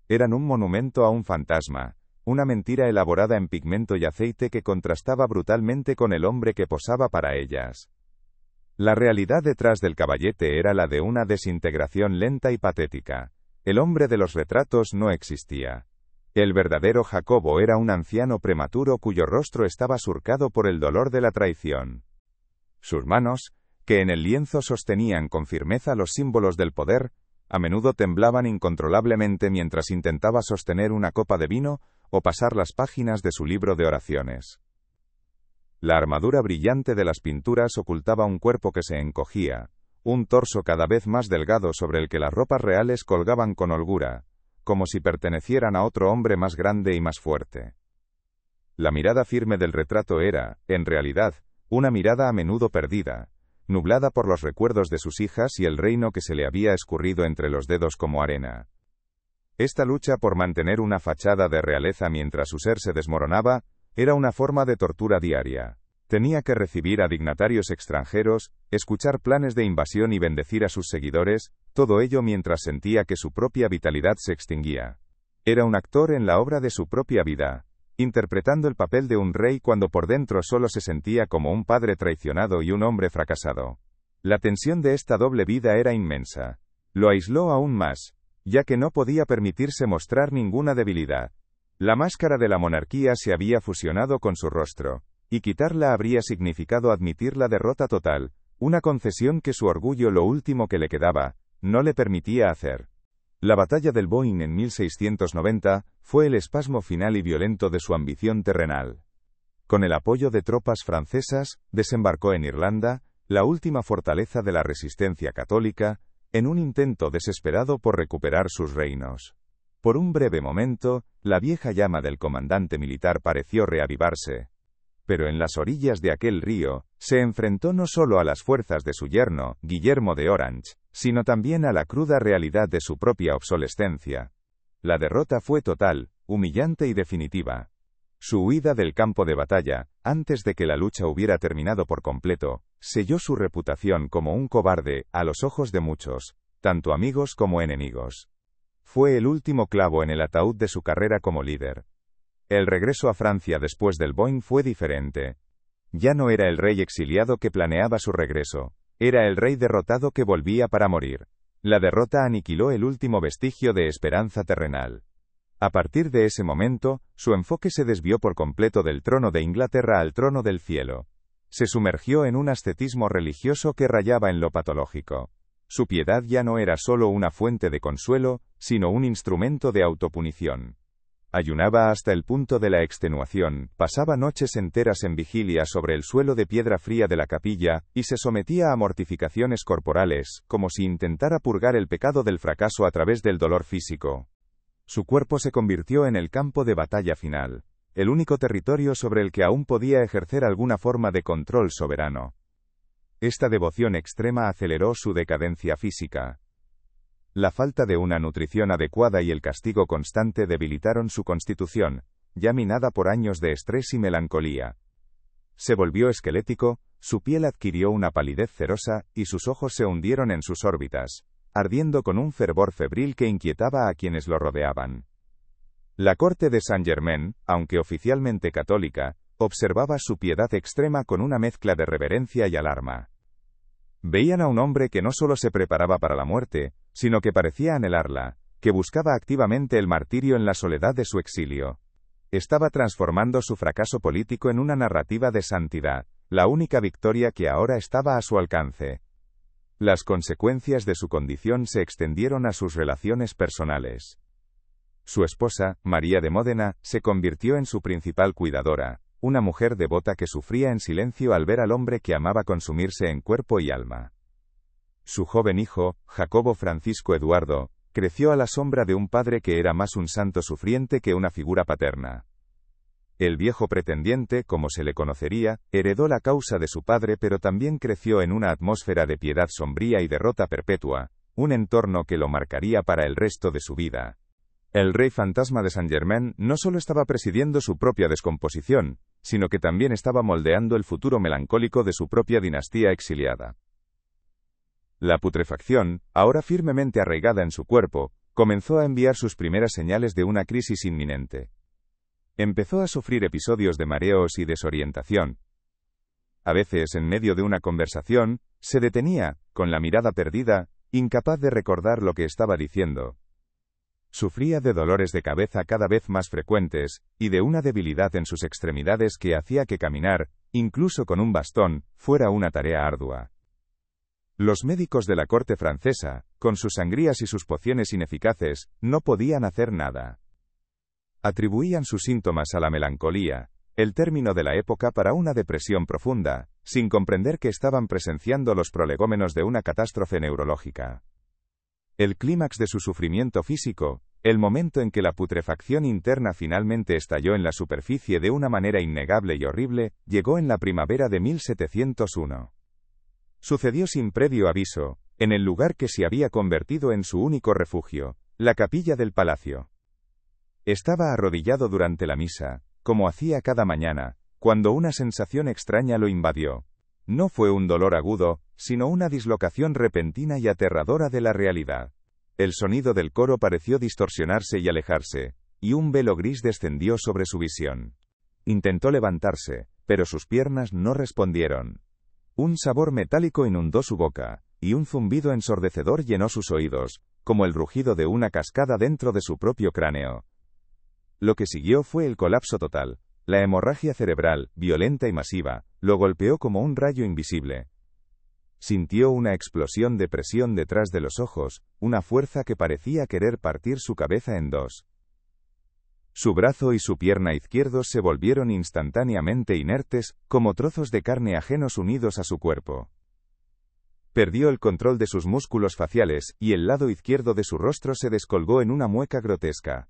Eran un monumento a un fantasma, una mentira elaborada en pigmento y aceite que contrastaba brutalmente con el hombre que posaba para ellas. La realidad detrás del caballete era la de una desintegración lenta y patética. El hombre de los retratos no existía. El verdadero Jacobo era un anciano prematuro cuyo rostro estaba surcado por el dolor de la traición. Sus manos, que en el lienzo sostenían con firmeza los símbolos del poder, a menudo temblaban incontrolablemente mientras intentaba sostener una copa de vino o pasar las páginas de su libro de oraciones. La armadura brillante de las pinturas ocultaba un cuerpo que se encogía, un torso cada vez más delgado sobre el que las ropas reales colgaban con holgura, como si pertenecieran a otro hombre más grande y más fuerte. La mirada firme del retrato era, en realidad, una mirada a menudo perdida, nublada por los recuerdos de sus hijas y el reino que se le había escurrido entre los dedos como arena. Esta lucha por mantener una fachada de realeza mientras su ser se desmoronaba, era una forma de tortura diaria. Tenía que recibir a dignatarios extranjeros, escuchar planes de invasión y bendecir a sus seguidores, todo ello mientras sentía que su propia vitalidad se extinguía. Era un actor en la obra de su propia vida, interpretando el papel de un rey cuando por dentro solo se sentía como un padre traicionado y un hombre fracasado. La tensión de esta doble vida era inmensa. Lo aisló aún más, ya que no podía permitirse mostrar ninguna debilidad. La máscara de la monarquía se había fusionado con su rostro, y quitarla habría significado admitir la derrota total, Una concesión que su orgullo, lo último que le quedaba, no le permitía hacer. La batalla del Boyne en 1690 fue el espasmo final y violento de su ambición terrenal. Con el apoyo de tropas francesas, desembarcó en Irlanda, la última fortaleza de la resistencia católica, en un intento desesperado por recuperar sus reinos. Por un breve momento, la vieja llama del comandante militar pareció reavivarse. Pero en las orillas de aquel río, se enfrentó no solo a las fuerzas de su yerno, Guillermo de Orange, sino también a la cruda realidad de su propia obsolescencia. La derrota fue total, humillante y definitiva. Su huida del campo de batalla, antes de que la lucha hubiera terminado por completo, selló su reputación como un cobarde, a los ojos de muchos, tanto amigos como enemigos. Fue el último clavo en el ataúd de su carrera como líder. El regreso a Francia después del Boyne fue diferente. Ya no era el rey exiliado que planeaba su regreso, era el rey derrotado que volvía para morir. La derrota aniquiló el último vestigio de esperanza terrenal. A partir de ese momento, su enfoque se desvió por completo del trono de Inglaterra al trono del cielo. Se sumergió en un ascetismo religioso que rayaba en lo patológico. Su piedad ya no era solo una fuente de consuelo, sino un instrumento de autopunición. Ayunaba hasta el punto de la extenuación, pasaba noches enteras en vigilia sobre el suelo de piedra fría de la capilla, y se sometía a mortificaciones corporales, como si intentara purgar el pecado del fracaso a través del dolor físico. Su cuerpo se convirtió en el campo de batalla final, el único territorio sobre el que aún podía ejercer alguna forma de control soberano. Esta devoción extrema aceleró su decadencia física. La falta de una nutrición adecuada y el castigo constante debilitaron su constitución, ya minada por años de estrés y melancolía. Se volvió esquelético, su piel adquirió una palidez cerosa, y sus ojos se hundieron en sus órbitas, ardiendo con un fervor febril que inquietaba a quienes lo rodeaban. La corte de Saint-Germain, aunque oficialmente católica, observaba su piedad extrema con una mezcla de reverencia y alarma. Veían a un hombre que no solo se preparaba para la muerte, sino que parecía anhelarla, que buscaba activamente el martirio en la soledad de su exilio. Estaba transformando su fracaso político en una narrativa de santidad, la única victoria que ahora estaba a su alcance. Las consecuencias de su condición se extendieron a sus relaciones personales. Su esposa, María de Módena, se convirtió en su principal cuidadora, una mujer devota que sufría en silencio al ver al hombre que amaba consumirse en cuerpo y alma. Su joven hijo, Jacobo Francisco Eduardo, creció a la sombra de un padre que era más un santo sufriente que una figura paterna. El viejo pretendiente, como se le conocería, heredó la causa de su padre, pero también creció en una atmósfera de piedad sombría y derrota perpetua, un entorno que lo marcaría para el resto de su vida. El rey fantasma de Saint-Germain no solo estaba presidiendo su propia descomposición, sino que también estaba moldeando el futuro melancólico de su propia dinastía exiliada. La putrefacción, ahora firmemente arraigada en su cuerpo, comenzó a enviar sus primeras señales de una crisis inminente. Empezó a sufrir episodios de mareos y desorientación. A veces, en medio de una conversación, se detenía, con la mirada perdida, incapaz de recordar lo que estaba diciendo. Sufría de dolores de cabeza cada vez más frecuentes, y de una debilidad en sus extremidades que hacía que caminar, incluso con un bastón, fuera una tarea ardua. Los médicos de la corte francesa, con sus sangrías y sus pociones ineficaces, no podían hacer nada. Atribuían sus síntomas a la melancolía, el término de la época para una depresión profunda, sin comprender que estaban presenciando los prolegómenos de una catástrofe neurológica. El clímax de su sufrimiento físico, el momento en que la putrefacción interna finalmente estalló en la superficie de una manera innegable y horrible, llegó en la primavera de 1701. Sucedió sin previo aviso, en el lugar que se había convertido en su único refugio, la capilla del palacio. Estaba arrodillado durante la misa, como hacía cada mañana, cuando una sensación extraña lo invadió. No fue un dolor agudo, sino una dislocación repentina y aterradora de la realidad. El sonido del coro pareció distorsionarse y alejarse, y un velo gris descendió sobre su visión. Intentó levantarse, pero sus piernas no respondieron. Un sabor metálico inundó su boca, y un zumbido ensordecedor llenó sus oídos, como el rugido de una cascada dentro de su propio cráneo. Lo que siguió fue el colapso total. La hemorragia cerebral, violenta y masiva, lo golpeó como un rayo invisible. Sintió una explosión de presión detrás de los ojos, una fuerza que parecía querer partir su cabeza en dos. Su brazo y su pierna izquierdos se volvieron instantáneamente inertes, como trozos de carne ajenos unidos a su cuerpo. Perdió el control de sus músculos faciales, y el lado izquierdo de su rostro se descolgó en una mueca grotesca.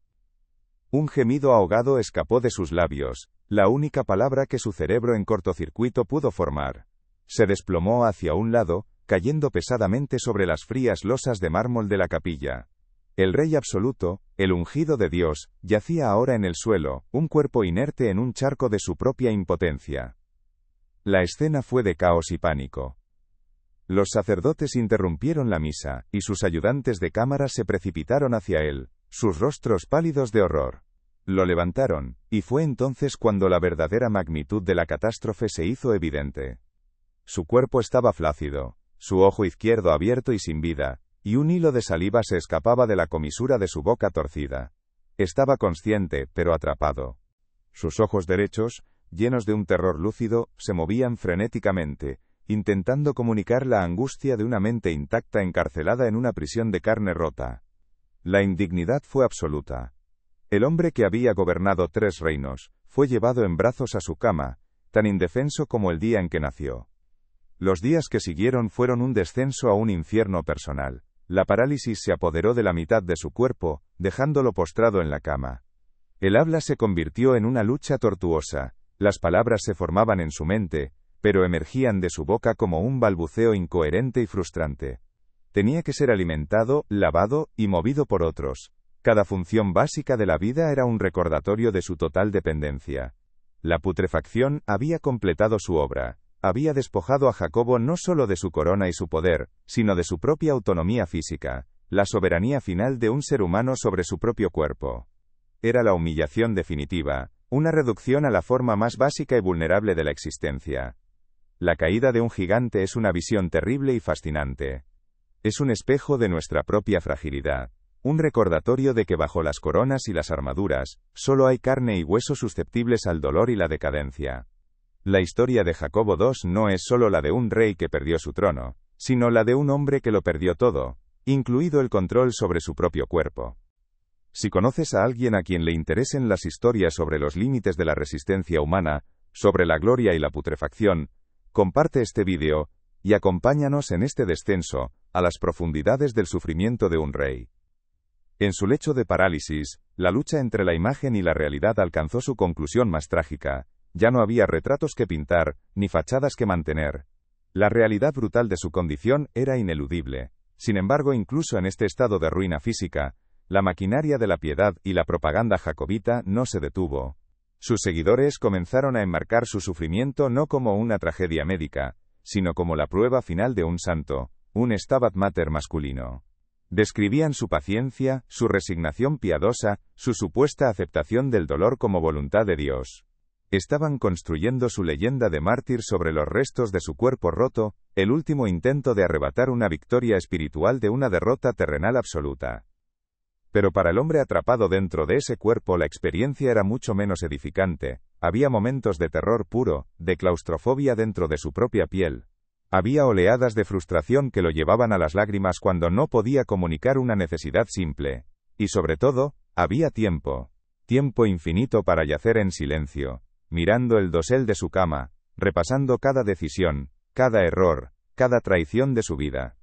Un gemido ahogado escapó de sus labios, la única palabra que su cerebro en cortocircuito pudo formar. Se desplomó hacia un lado, cayendo pesadamente sobre las frías losas de mármol de la capilla. El Rey absoluto, el ungido de Dios, yacía ahora en el suelo, un cuerpo inerte en un charco de su propia impotencia. La escena fue de caos y pánico. Los sacerdotes interrumpieron la misa, y sus ayudantes de cámara se precipitaron hacia él, sus rostros pálidos de horror. Lo levantaron, y fue entonces cuando la verdadera magnitud de la catástrofe se hizo evidente. Su cuerpo estaba flácido, su ojo izquierdo abierto y sin vida, y un hilo de saliva se escapaba de la comisura de su boca torcida. Estaba consciente, pero atrapado. Sus ojos derechos, llenos de un terror lúcido, se movían frenéticamente, intentando comunicar la angustia de una mente intacta encarcelada en una prisión de carne rota. La indignidad fue absoluta. El hombre que había gobernado 3 reinos, fue llevado en brazos a su cama, tan indefenso como el día en que nació. Los días que siguieron fueron un descenso a un infierno personal. La parálisis se apoderó de la mitad de su cuerpo, dejándolo postrado en la cama. El habla se convirtió en una lucha tortuosa, las palabras se formaban en su mente, pero emergían de su boca como un balbuceo incoherente y frustrante. Tenía que ser alimentado, lavado y movido por otros. Cada función básica de la vida era un recordatorio de su total dependencia. La putrefacción había completado su obra. Había despojado a Jacobo no solo de su corona y su poder, sino de su propia autonomía física, la soberanía final de un ser humano sobre su propio cuerpo. Era la humillación definitiva, una reducción a la forma más básica y vulnerable de la existencia. La caída de un gigante es una visión terrible y fascinante. Es un espejo de nuestra propia fragilidad, un recordatorio de que bajo las coronas y las armaduras, solo hay carne y hueso susceptibles al dolor y la decadencia. La historia de Jacobo II no es solo la de un rey que perdió su trono, sino la de un hombre que lo perdió todo, incluido el control sobre su propio cuerpo. Si conoces a alguien a quien le interesen las historias sobre los límites de la resistencia humana, sobre la gloria y la putrefacción, comparte este vídeo, y acompáñanos en este descenso, a las profundidades del sufrimiento de un rey. En su lecho de parálisis, la lucha entre la imagen y la realidad alcanzó su conclusión más trágica. Ya no había retratos que pintar, ni fachadas que mantener. La realidad brutal de su condición era ineludible. Sin embargo, incluso en este estado de ruina física, la maquinaria de la piedad y la propaganda jacobita no se detuvo. Sus seguidores comenzaron a enmarcar su sufrimiento no como una tragedia médica, sino como la prueba final de un santo, un Stabat Mater masculino. Describían su paciencia, su resignación piadosa, su supuesta aceptación del dolor como voluntad de Dios. Estaban construyendo su leyenda de mártir sobre los restos de su cuerpo roto, el último intento de arrebatar una victoria espiritual de una derrota terrenal absoluta. Pero para el hombre atrapado dentro de ese cuerpo la experiencia era mucho menos edificante. Había momentos de terror puro, de claustrofobia dentro de su propia piel. Había oleadas de frustración que lo llevaban a las lágrimas cuando no podía comunicar una necesidad simple. Y sobre todo, había tiempo. Tiempo infinito para yacer en silencio, mirando el dosel de su cama, repasando cada decisión, cada error, cada traición de su vida.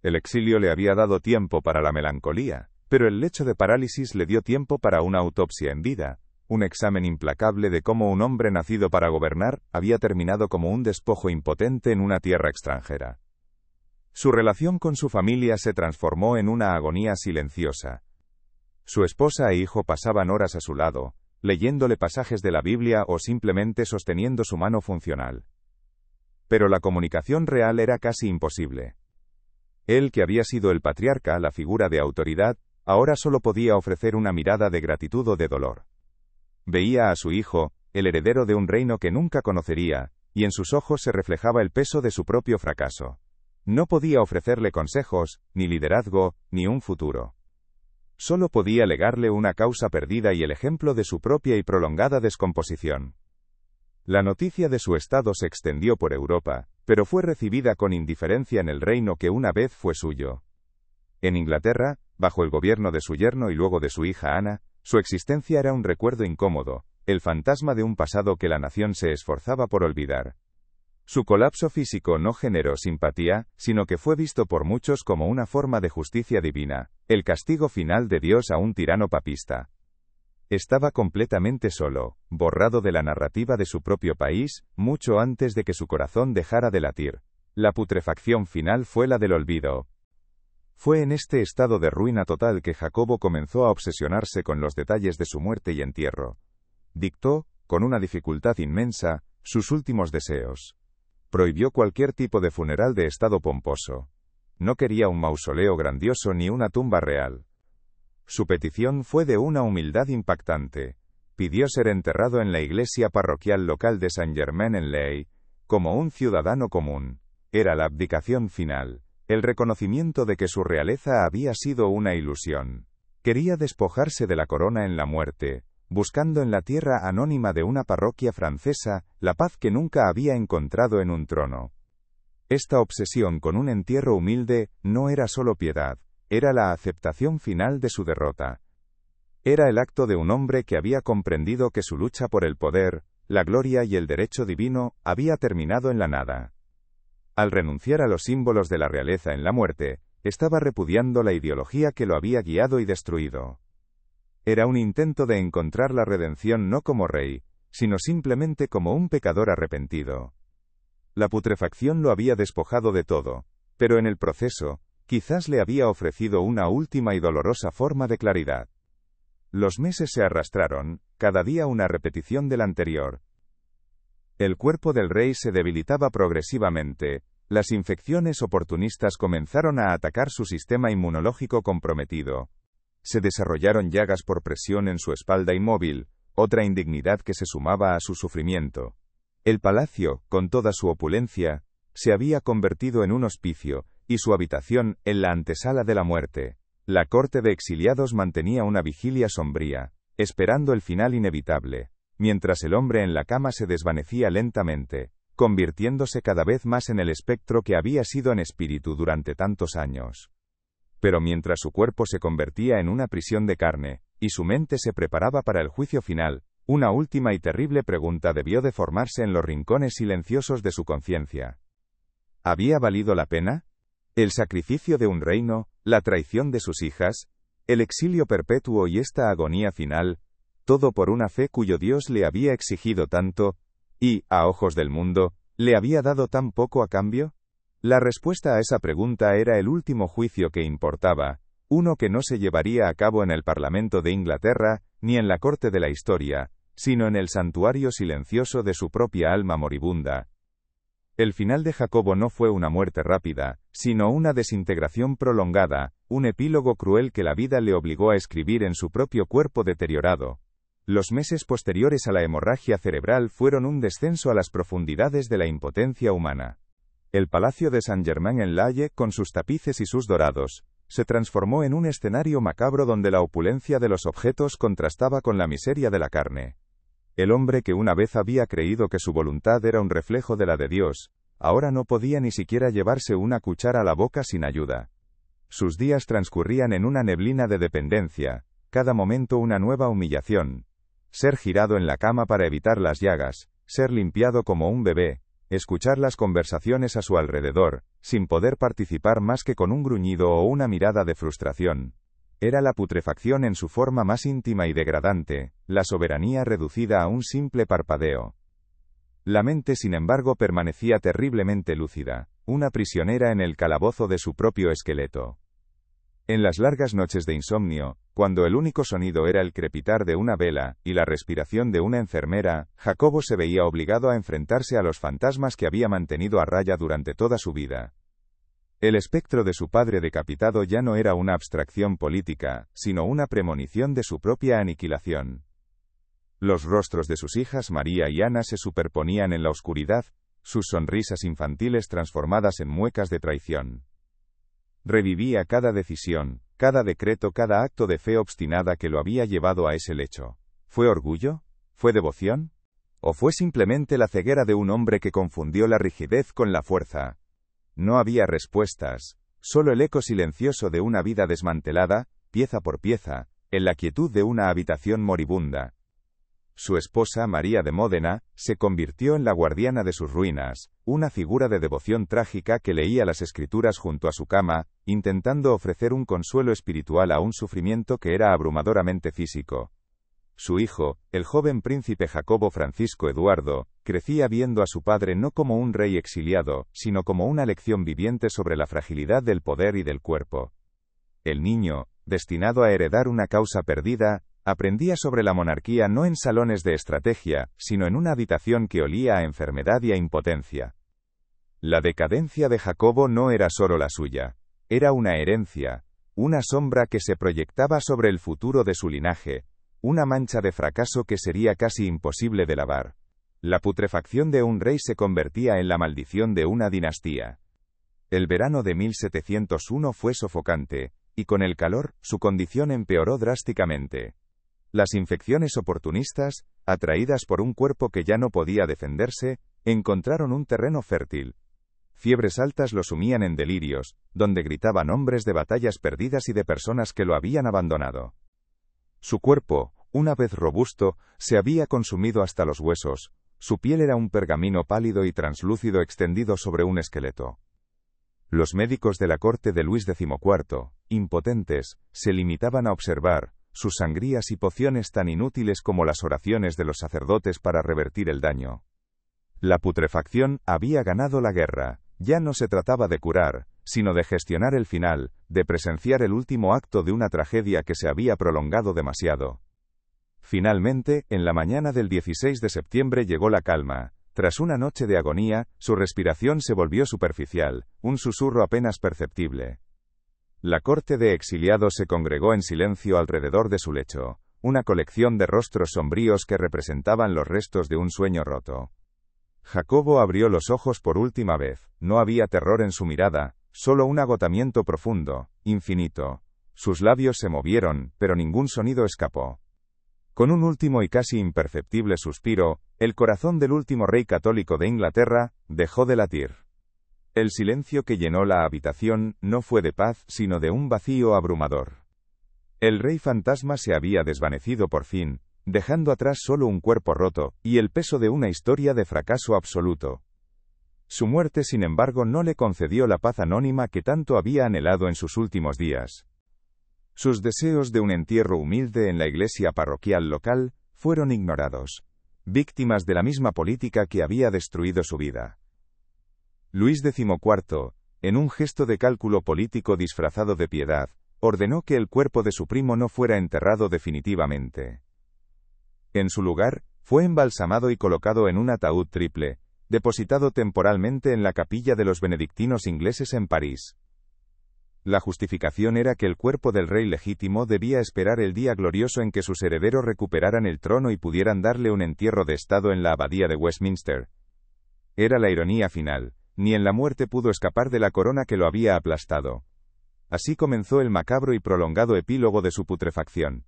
El exilio le había dado tiempo para la melancolía, pero el lecho de parálisis le dio tiempo para una autopsia en vida, un examen implacable de cómo un hombre nacido para gobernar había terminado como un despojo impotente en una tierra extranjera. Su relación con su familia se transformó en una agonía silenciosa. Su esposa e hijo pasaban horas a su lado, leyéndole pasajes de la Biblia o simplemente sosteniendo su mano funcional. Pero la comunicación real era casi imposible. Él, que había sido el patriarca, la figura de autoridad, ahora solo podía ofrecer una mirada de gratitud o de dolor. Veía a su hijo, el heredero de un reino que nunca conocería, y en sus ojos se reflejaba el peso de su propio fracaso. No podía ofrecerle consejos, ni liderazgo, ni un futuro. Solo podía legarle una causa perdida y el ejemplo de su propia y prolongada descomposición. La noticia de su estado se extendió por Europa, pero fue recibida con indiferencia en el reino que una vez fue suyo. En Inglaterra, bajo el gobierno de su yerno y luego de su hija Ana, su existencia era un recuerdo incómodo, el fantasma de un pasado que la nación se esforzaba por olvidar. Su colapso físico no generó simpatía, sino que fue visto por muchos como una forma de justicia divina, el castigo final de Dios a un tirano papista. Estaba completamente solo, borrado de la narrativa de su propio país, mucho antes de que su corazón dejara de latir. La putrefacción final fue la del olvido. Fue en este estado de ruina total que Jacobo comenzó a obsesionarse con los detalles de su muerte y entierro. Dictó, con una dificultad inmensa, sus últimos deseos. Prohibió cualquier tipo de funeral de estado pomposo. No quería un mausoleo grandioso ni una tumba real. Su petición fue de una humildad impactante. Pidió ser enterrado en la iglesia parroquial local de Saint-Germain-en-Laye, como un ciudadano común. Era la abdicación final, el reconocimiento de que su realeza había sido una ilusión. Quería despojarse de la corona en la muerte, buscando en la tierra anónima de una parroquia francesa, la paz que nunca había encontrado en un trono. Esta obsesión con un entierro humilde, no era solo piedad, era la aceptación final de su derrota. Era el acto de un hombre que había comprendido que su lucha por el poder, la gloria y el derecho divino, había terminado en la nada. Al renunciar a los símbolos de la realeza en la muerte, estaba repudiando la ideología que lo había guiado y destruido. Era un intento de encontrar la redención no como rey, sino simplemente como un pecador arrepentido. La putrefacción lo había despojado de todo, pero en el proceso, quizás le había ofrecido una última y dolorosa forma de claridad. Los meses se arrastraron, cada día una repetición del anterior. El cuerpo del rey se debilitaba progresivamente, las infecciones oportunistas comenzaron a atacar su sistema inmunológico comprometido. Se desarrollaron llagas por presión en su espalda inmóvil, otra indignidad que se sumaba a su sufrimiento. El palacio, con toda su opulencia, se había convertido en un hospicio, y su habitación, en la antesala de la muerte. La corte de exiliados mantenía una vigilia sombría, esperando el final inevitable, mientras el hombre en la cama se desvanecía lentamente, convirtiéndose cada vez más en el espectro que había sido en espíritu durante tantos años. Pero mientras su cuerpo se convertía en una prisión de carne, y su mente se preparaba para el juicio final, una última y terrible pregunta debió de formarse en los rincones silenciosos de su conciencia. ¿Había valido la pena? ¿El sacrificio de un reino, la traición de sus hijas, el exilio perpetuo y esta agonía final, todo por una fe cuyo Dios le había exigido tanto, y, a ojos del mundo, le había dado tan poco a cambio? La respuesta a esa pregunta era el último juicio que importaba, uno que no se llevaría a cabo en el Parlamento de Inglaterra, ni en la corte de la historia, sino en el santuario silencioso de su propia alma moribunda. El final de Jacobo no fue una muerte rápida, sino una desintegración prolongada, un epílogo cruel que la vida le obligó a escribir en su propio cuerpo deteriorado. Los meses posteriores a la hemorragia cerebral fueron un descenso a las profundidades de la impotencia humana. El palacio de Saint-Germain-en-Laye, con sus tapices y sus dorados, se transformó en un escenario macabro donde la opulencia de los objetos contrastaba con la miseria de la carne. El hombre que una vez había creído que su voluntad era un reflejo de la de Dios, ahora no podía ni siquiera llevarse una cuchara a la boca sin ayuda. Sus días transcurrían en una neblina de dependencia, cada momento una nueva humillación. Ser girado en la cama para evitar las llagas, ser limpiado como un bebé, escuchar las conversaciones a su alrededor, sin poder participar más que con un gruñido o una mirada de frustración. Era la putrefacción en su forma más íntima y degradante, la soberanía reducida a un simple parpadeo. La mente, sin embargo, permanecía terriblemente lúcida, una prisionera en el calabozo de su propio esqueleto. En las largas noches de insomnio, cuando el único sonido era el crepitar de una vela y la respiración de una enfermera, Jacobo se veía obligado a enfrentarse a los fantasmas que había mantenido a raya durante toda su vida. El espectro de su padre decapitado ya no era una abstracción política, sino una premonición de su propia aniquilación. Los rostros de sus hijas María y Ana se superponían en la oscuridad, sus sonrisas infantiles transformadas en muecas de traición. Revivía cada decisión, cada decreto, cada acto de fe obstinada que lo había llevado a ese lecho. ¿Fue orgullo? ¿Fue devoción? ¿O fue simplemente la ceguera de un hombre que confundió la rigidez con la fuerza? No había respuestas, solo el eco silencioso de una vida desmantelada, pieza por pieza, en la quietud de una habitación moribunda. Su esposa, María de Módena, se convirtió en la guardiana de sus ruinas, una figura de devoción trágica que leía las escrituras junto a su cama, intentando ofrecer un consuelo espiritual a un sufrimiento que era abrumadoramente físico. Su hijo, el joven príncipe Jacobo Francisco Eduardo, crecía viendo a su padre no como un rey exiliado, sino como una lección viviente sobre la fragilidad del poder y del cuerpo. El niño, destinado a heredar una causa perdida, aprendía sobre la monarquía no en salones de estrategia, sino en una habitación que olía a enfermedad y a impotencia. La decadencia de Jacobo no era solo la suya, era una herencia, una sombra que se proyectaba sobre el futuro de su linaje, una mancha de fracaso que sería casi imposible de lavar. La putrefacción de un rey se convertía en la maldición de una dinastía. El verano de 1701 fue sofocante, y con el calor, su condición empeoró drásticamente. Las infecciones oportunistas, atraídas por un cuerpo que ya no podía defenderse, encontraron un terreno fértil. Fiebres altas lo sumían en delirios, donde gritaban nombres de batallas perdidas y de personas que lo habían abandonado. Su cuerpo, una vez robusto, se había consumido hasta los huesos, su piel era un pergamino pálido y translúcido extendido sobre un esqueleto. Los médicos de la corte de Luis XIV, impotentes, se limitaban a observar sus sangrías y pociones tan inútiles como las oraciones de los sacerdotes para revertir el daño. La putrefacción había ganado la guerra, ya no se trataba de curar, sino de gestionar el final, de presenciar el último acto de una tragedia que se había prolongado demasiado. Finalmente, en la mañana del 16 de septiembre llegó la calma. Tras una noche de agonía, su respiración se volvió superficial, un susurro apenas perceptible. La corte de exiliados se congregó en silencio alrededor de su lecho, una colección de rostros sombríos que representaban los restos de un sueño roto. Jacobo abrió los ojos por última vez, no había terror en su mirada, solo un agotamiento profundo, infinito. Sus labios se movieron, pero ningún sonido escapó. Con un último y casi imperceptible suspiro, el corazón del último rey católico de Inglaterra dejó de latir. El silencio que llenó la habitación no fue de paz, sino de un vacío abrumador. El rey fantasma se había desvanecido por fin, dejando atrás solo un cuerpo roto, y el peso de una historia de fracaso absoluto. Su muerte, sin embargo, no le concedió la paz anónima que tanto había anhelado en sus últimos días. Sus deseos de un entierro humilde en la iglesia parroquial local fueron ignorados, víctimas de la misma política que había destruido su vida. Luis XIV, en un gesto de cálculo político disfrazado de piedad, ordenó que el cuerpo de su primo no fuera enterrado definitivamente. En su lugar, fue embalsamado y colocado en un ataúd triple, depositado temporalmente en la capilla de los benedictinos ingleses en París. La justificación era que el cuerpo del rey legítimo debía esperar el día glorioso en que sus herederos recuperaran el trono y pudieran darle un entierro de estado en la abadía de Westminster. Era la ironía final, ni en la muerte pudo escapar de la corona que lo había aplastado. Así comenzó el macabro y prolongado epílogo de su putrefacción.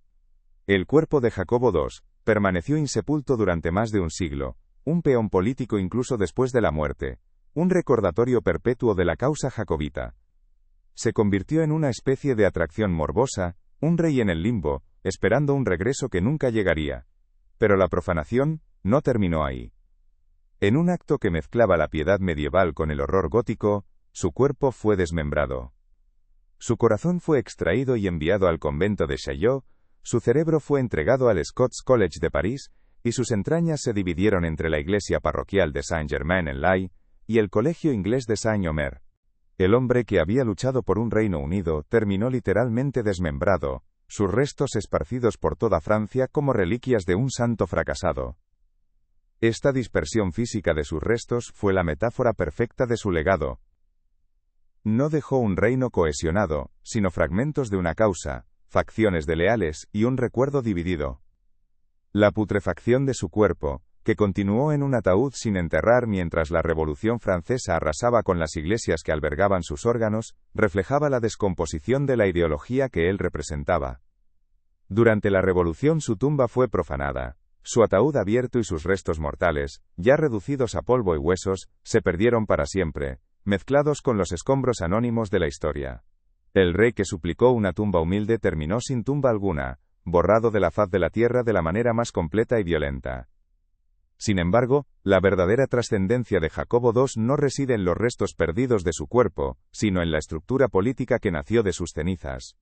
El cuerpo de Jacobo II permaneció insepulto durante más de un siglo, un peón político incluso después de la muerte, un recordatorio perpetuo de la causa jacobita. Se convirtió en una especie de atracción morbosa, un rey en el limbo, esperando un regreso que nunca llegaría. Pero la profanación no terminó ahí. En un acto que mezclaba la piedad medieval con el horror gótico, su cuerpo fue desmembrado. Su corazón fue extraído y enviado al convento de Chaillot, su cerebro fue entregado al Scots College de París, y sus entrañas se dividieron entre la iglesia parroquial de Saint-Germain-en-Laye y el colegio inglés de Saint-Omer. El hombre que había luchado por un reino unido terminó literalmente desmembrado, sus restos esparcidos por toda Francia como reliquias de un santo fracasado. Esta dispersión física de sus restos fue la metáfora perfecta de su legado. No dejó un reino cohesionado, sino fragmentos de una causa, facciones de leales y un recuerdo dividido. La putrefacción de su cuerpo, que continuó en un ataúd sin enterrar mientras la Revolución Francesa arrasaba con las iglesias que albergaban sus órganos, reflejaba la descomposición de la ideología que él representaba. Durante la Revolución su tumba fue profanada, Su ataúd abierto y sus restos mortales, ya reducidos a polvo y huesos, se perdieron para siempre, mezclados con los escombros anónimos de la historia. El rey que suplicó una tumba humilde terminó sin tumba alguna, borrado de la faz de la tierra de la manera más completa y violenta. Sin embargo, la verdadera trascendencia de Jacobo II no reside en los restos perdidos de su cuerpo, sino en la estructura política que nació de sus cenizas.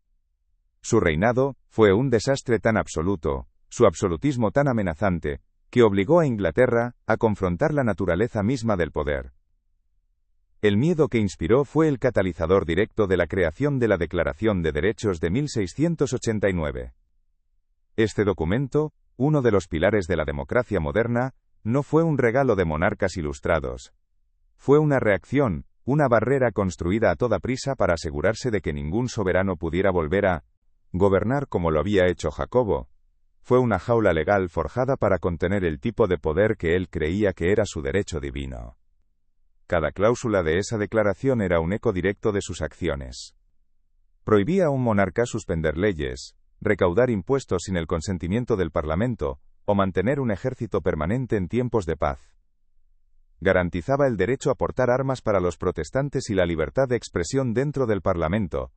Su reinado fue un desastre tan absoluto, su absolutismo tan amenazante, que obligó a Inglaterra a confrontar la naturaleza misma del poder. El miedo que inspiró fue el catalizador directo de la creación de la Declaración de Derechos de 1689. Este documento, uno de los pilares de la democracia moderna, no fue un regalo de monarcas ilustrados. Fue una reacción, una barrera construida a toda prisa para asegurarse de que ningún soberano pudiera volver a gobernar como lo había hecho Jacobo. Fue una jaula legal forjada para contener el tipo de poder que él creía que era su derecho divino. Cada cláusula de esa declaración era un eco directo de sus acciones. Prohibía a un monarca suspender leyes, recaudar impuestos sin el consentimiento del Parlamento, o mantener un ejército permanente en tiempos de paz. Garantizaba el derecho a portar armas para los protestantes y la libertad de expresión dentro del Parlamento.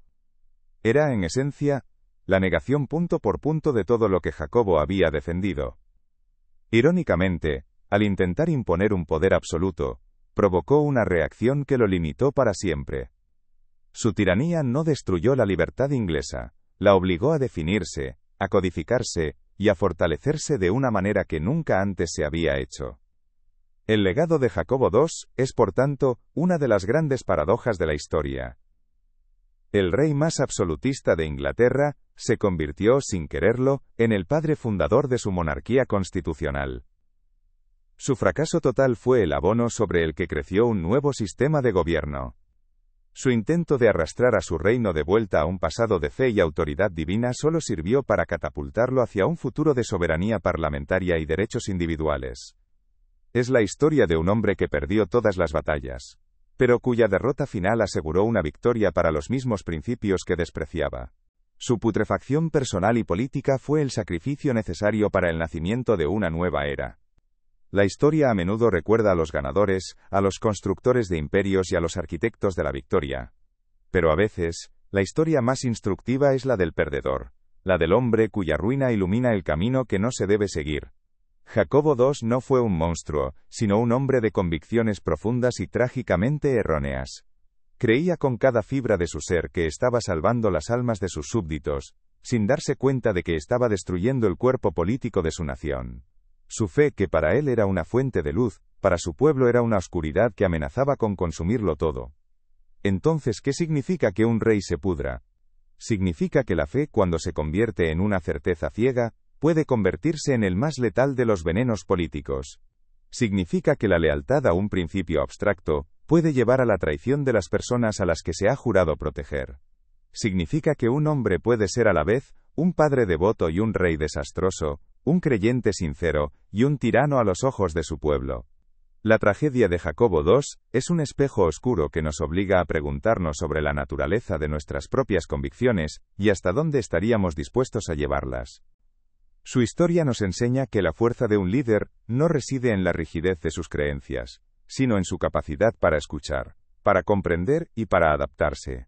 Era, en esencia, la negación punto por punto de todo lo que Jacobo había defendido. Irónicamente, al intentar imponer un poder absoluto, provocó una reacción que lo limitó para siempre. Su tiranía no destruyó la libertad inglesa, la obligó a definirse, a codificarse, y a fortalecerse de una manera que nunca antes se había hecho. El legado de Jacobo II es, por tanto, una de las grandes paradojas de la historia. El rey más absolutista de Inglaterra se convirtió, sin quererlo, en el padre fundador de su monarquía constitucional. Su fracaso total fue el abono sobre el que creció un nuevo sistema de gobierno. Su intento de arrastrar a su reino de vuelta a un pasado de fe y autoridad divina solo sirvió para catapultarlo hacia un futuro de soberanía parlamentaria y derechos individuales. Es la historia de un hombre que perdió todas las batallas, pero cuya derrota final aseguró una victoria para los mismos principios que despreciaba. Su putrefacción personal y política fue el sacrificio necesario para el nacimiento de una nueva era. La historia a menudo recuerda a los ganadores, a los constructores de imperios y a los arquitectos de la victoria. Pero a veces, la historia más instructiva es la del perdedor, la del hombre cuya ruina ilumina el camino que no se debe seguir. Jacobo II no fue un monstruo, sino un hombre de convicciones profundas y trágicamente erróneas. Creía con cada fibra de su ser que estaba salvando las almas de sus súbditos, sin darse cuenta de que estaba destruyendo el cuerpo político de su nación. Su fe, que para él era una fuente de luz, para su pueblo era una oscuridad que amenazaba con consumirlo todo. Entonces, ¿qué significa que un rey se pudra? Significa que la fe, cuando se convierte en una certeza ciega, puede convertirse en el más letal de los venenos políticos. Significa que la lealtad a un principio abstracto puede llevar a la traición de las personas a las que se ha jurado proteger. Significa que un hombre puede ser a la vez un padre devoto y un rey desastroso, un creyente sincero y un tirano a los ojos de su pueblo. La tragedia de Jacobo II es un espejo oscuro que nos obliga a preguntarnos sobre la naturaleza de nuestras propias convicciones y hasta dónde estaríamos dispuestos a llevarlas. Su historia nos enseña que la fuerza de un líder no reside en la rigidez de sus creencias, sino en su capacidad para escuchar, para comprender y para adaptarse.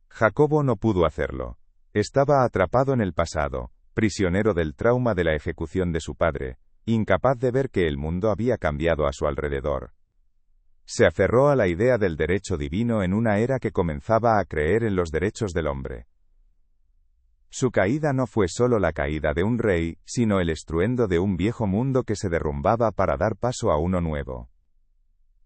Jacobo no pudo hacerlo. Estaba atrapado en el pasado, prisionero del trauma de la ejecución de su padre, incapaz de ver que el mundo había cambiado a su alrededor. Se aferró a la idea del derecho divino en una era que comenzaba a creer en los derechos del hombre. Su caída no fue solo la caída de un rey, sino el estruendo de un viejo mundo que se derrumbaba para dar paso a uno nuevo.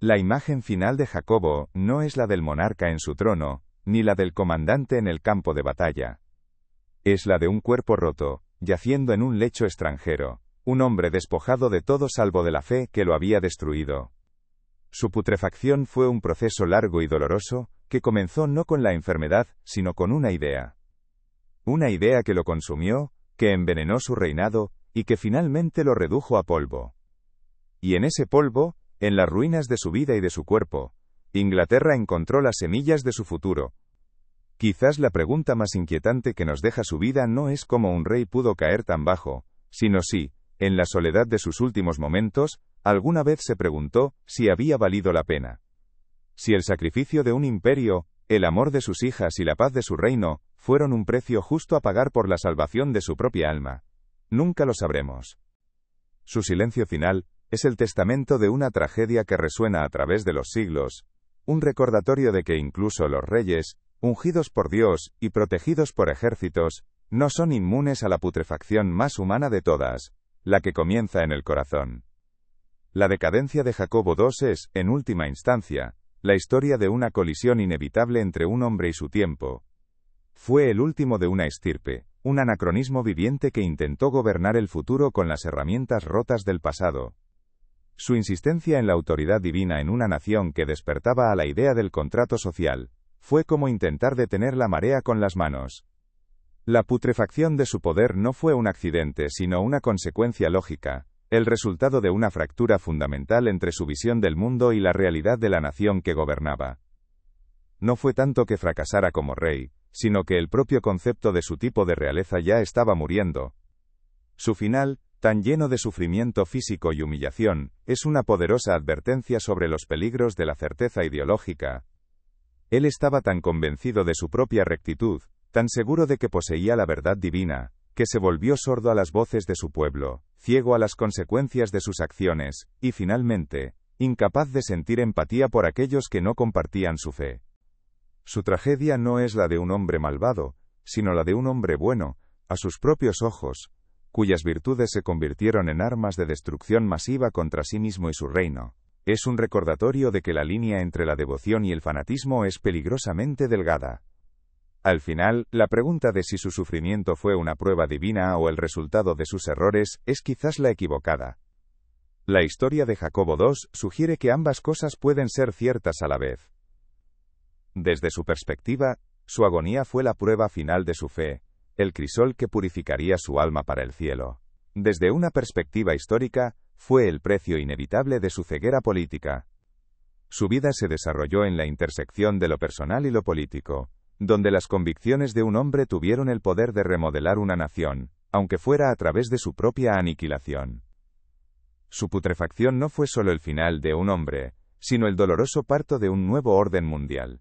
La imagen final de Jacobo no es la del monarca en su trono, ni la del comandante en el campo de batalla. Es la de un cuerpo roto, yaciendo en un lecho extranjero, un hombre despojado de todo salvo de la fe que lo había destruido. Su putrefacción fue un proceso largo y doloroso, que comenzó no con la enfermedad, sino con una idea. Una idea que lo consumió, que envenenó su reinado, y que finalmente lo redujo a polvo. Y en ese polvo, en las ruinas de su vida y de su cuerpo, Inglaterra encontró las semillas de su futuro. Quizás la pregunta más inquietante que nos deja su vida no es cómo un rey pudo caer tan bajo, sino si, En la soledad de sus últimos momentos, alguna vez se preguntó si había valido la pena. Si el sacrificio de un imperio, el amor de sus hijas y la paz de su reino, fueron un precio justo a pagar por la salvación de su propia alma. Nunca lo sabremos. Su silencio final es el testamento de una tragedia que resuena a través de los siglos, un recordatorio de que incluso los reyes, ungidos por Dios y protegidos por ejércitos, no son inmunes a la putrefacción más humana de todas, la que comienza en el corazón. La decadencia de Jacobo II es, en última instancia, la historia de una colisión inevitable entre un hombre y su tiempo. Fue el último de una estirpe, un anacronismo viviente que intentó gobernar el futuro con las herramientas rotas del pasado. Su insistencia en la autoridad divina en una nación que despertaba a la idea del contrato social, fue como intentar detener la marea con las manos. La putrefacción de su poder no fue un accidente sino una consecuencia lógica, el resultado de una fractura fundamental entre su visión del mundo y la realidad de la nación que gobernaba. No fue tanto que fracasara como rey, sino que el propio concepto de su tipo de realeza ya estaba muriendo. Su final, tan lleno de sufrimiento físico y humillación, es una poderosa advertencia sobre los peligros de la certeza ideológica. Él estaba tan convencido de su propia rectitud, tan seguro de que poseía la verdad divina, que se volvió sordo a las voces de su pueblo, ciego a las consecuencias de sus acciones, y finalmente, incapaz de sentir empatía por aquellos que no compartían su fe. Su tragedia no es la de un hombre malvado, sino la de un hombre bueno, a sus propios ojos, cuyas virtudes se convirtieron en armas de destrucción masiva contra sí mismo y su reino. Es un recordatorio de que la línea entre la devoción y el fanatismo es peligrosamente delgada. Al final, la pregunta de si su sufrimiento fue una prueba divina o el resultado de sus errores es quizás la equivocada. La historia de Jacobo II sugiere que ambas cosas pueden ser ciertas a la vez. Desde su perspectiva, su agonía fue la prueba final de su fe, el crisol que purificaría su alma para el cielo. Desde una perspectiva histórica, fue el precio inevitable de su ceguera política. Su vida se desarrolló en la intersección de lo personal y lo político, donde las convicciones de un hombre tuvieron el poder de remodelar una nación, aunque fuera a través de su propia aniquilación. Su putrefacción no fue solo el final de un hombre, sino el doloroso parto de un nuevo orden mundial.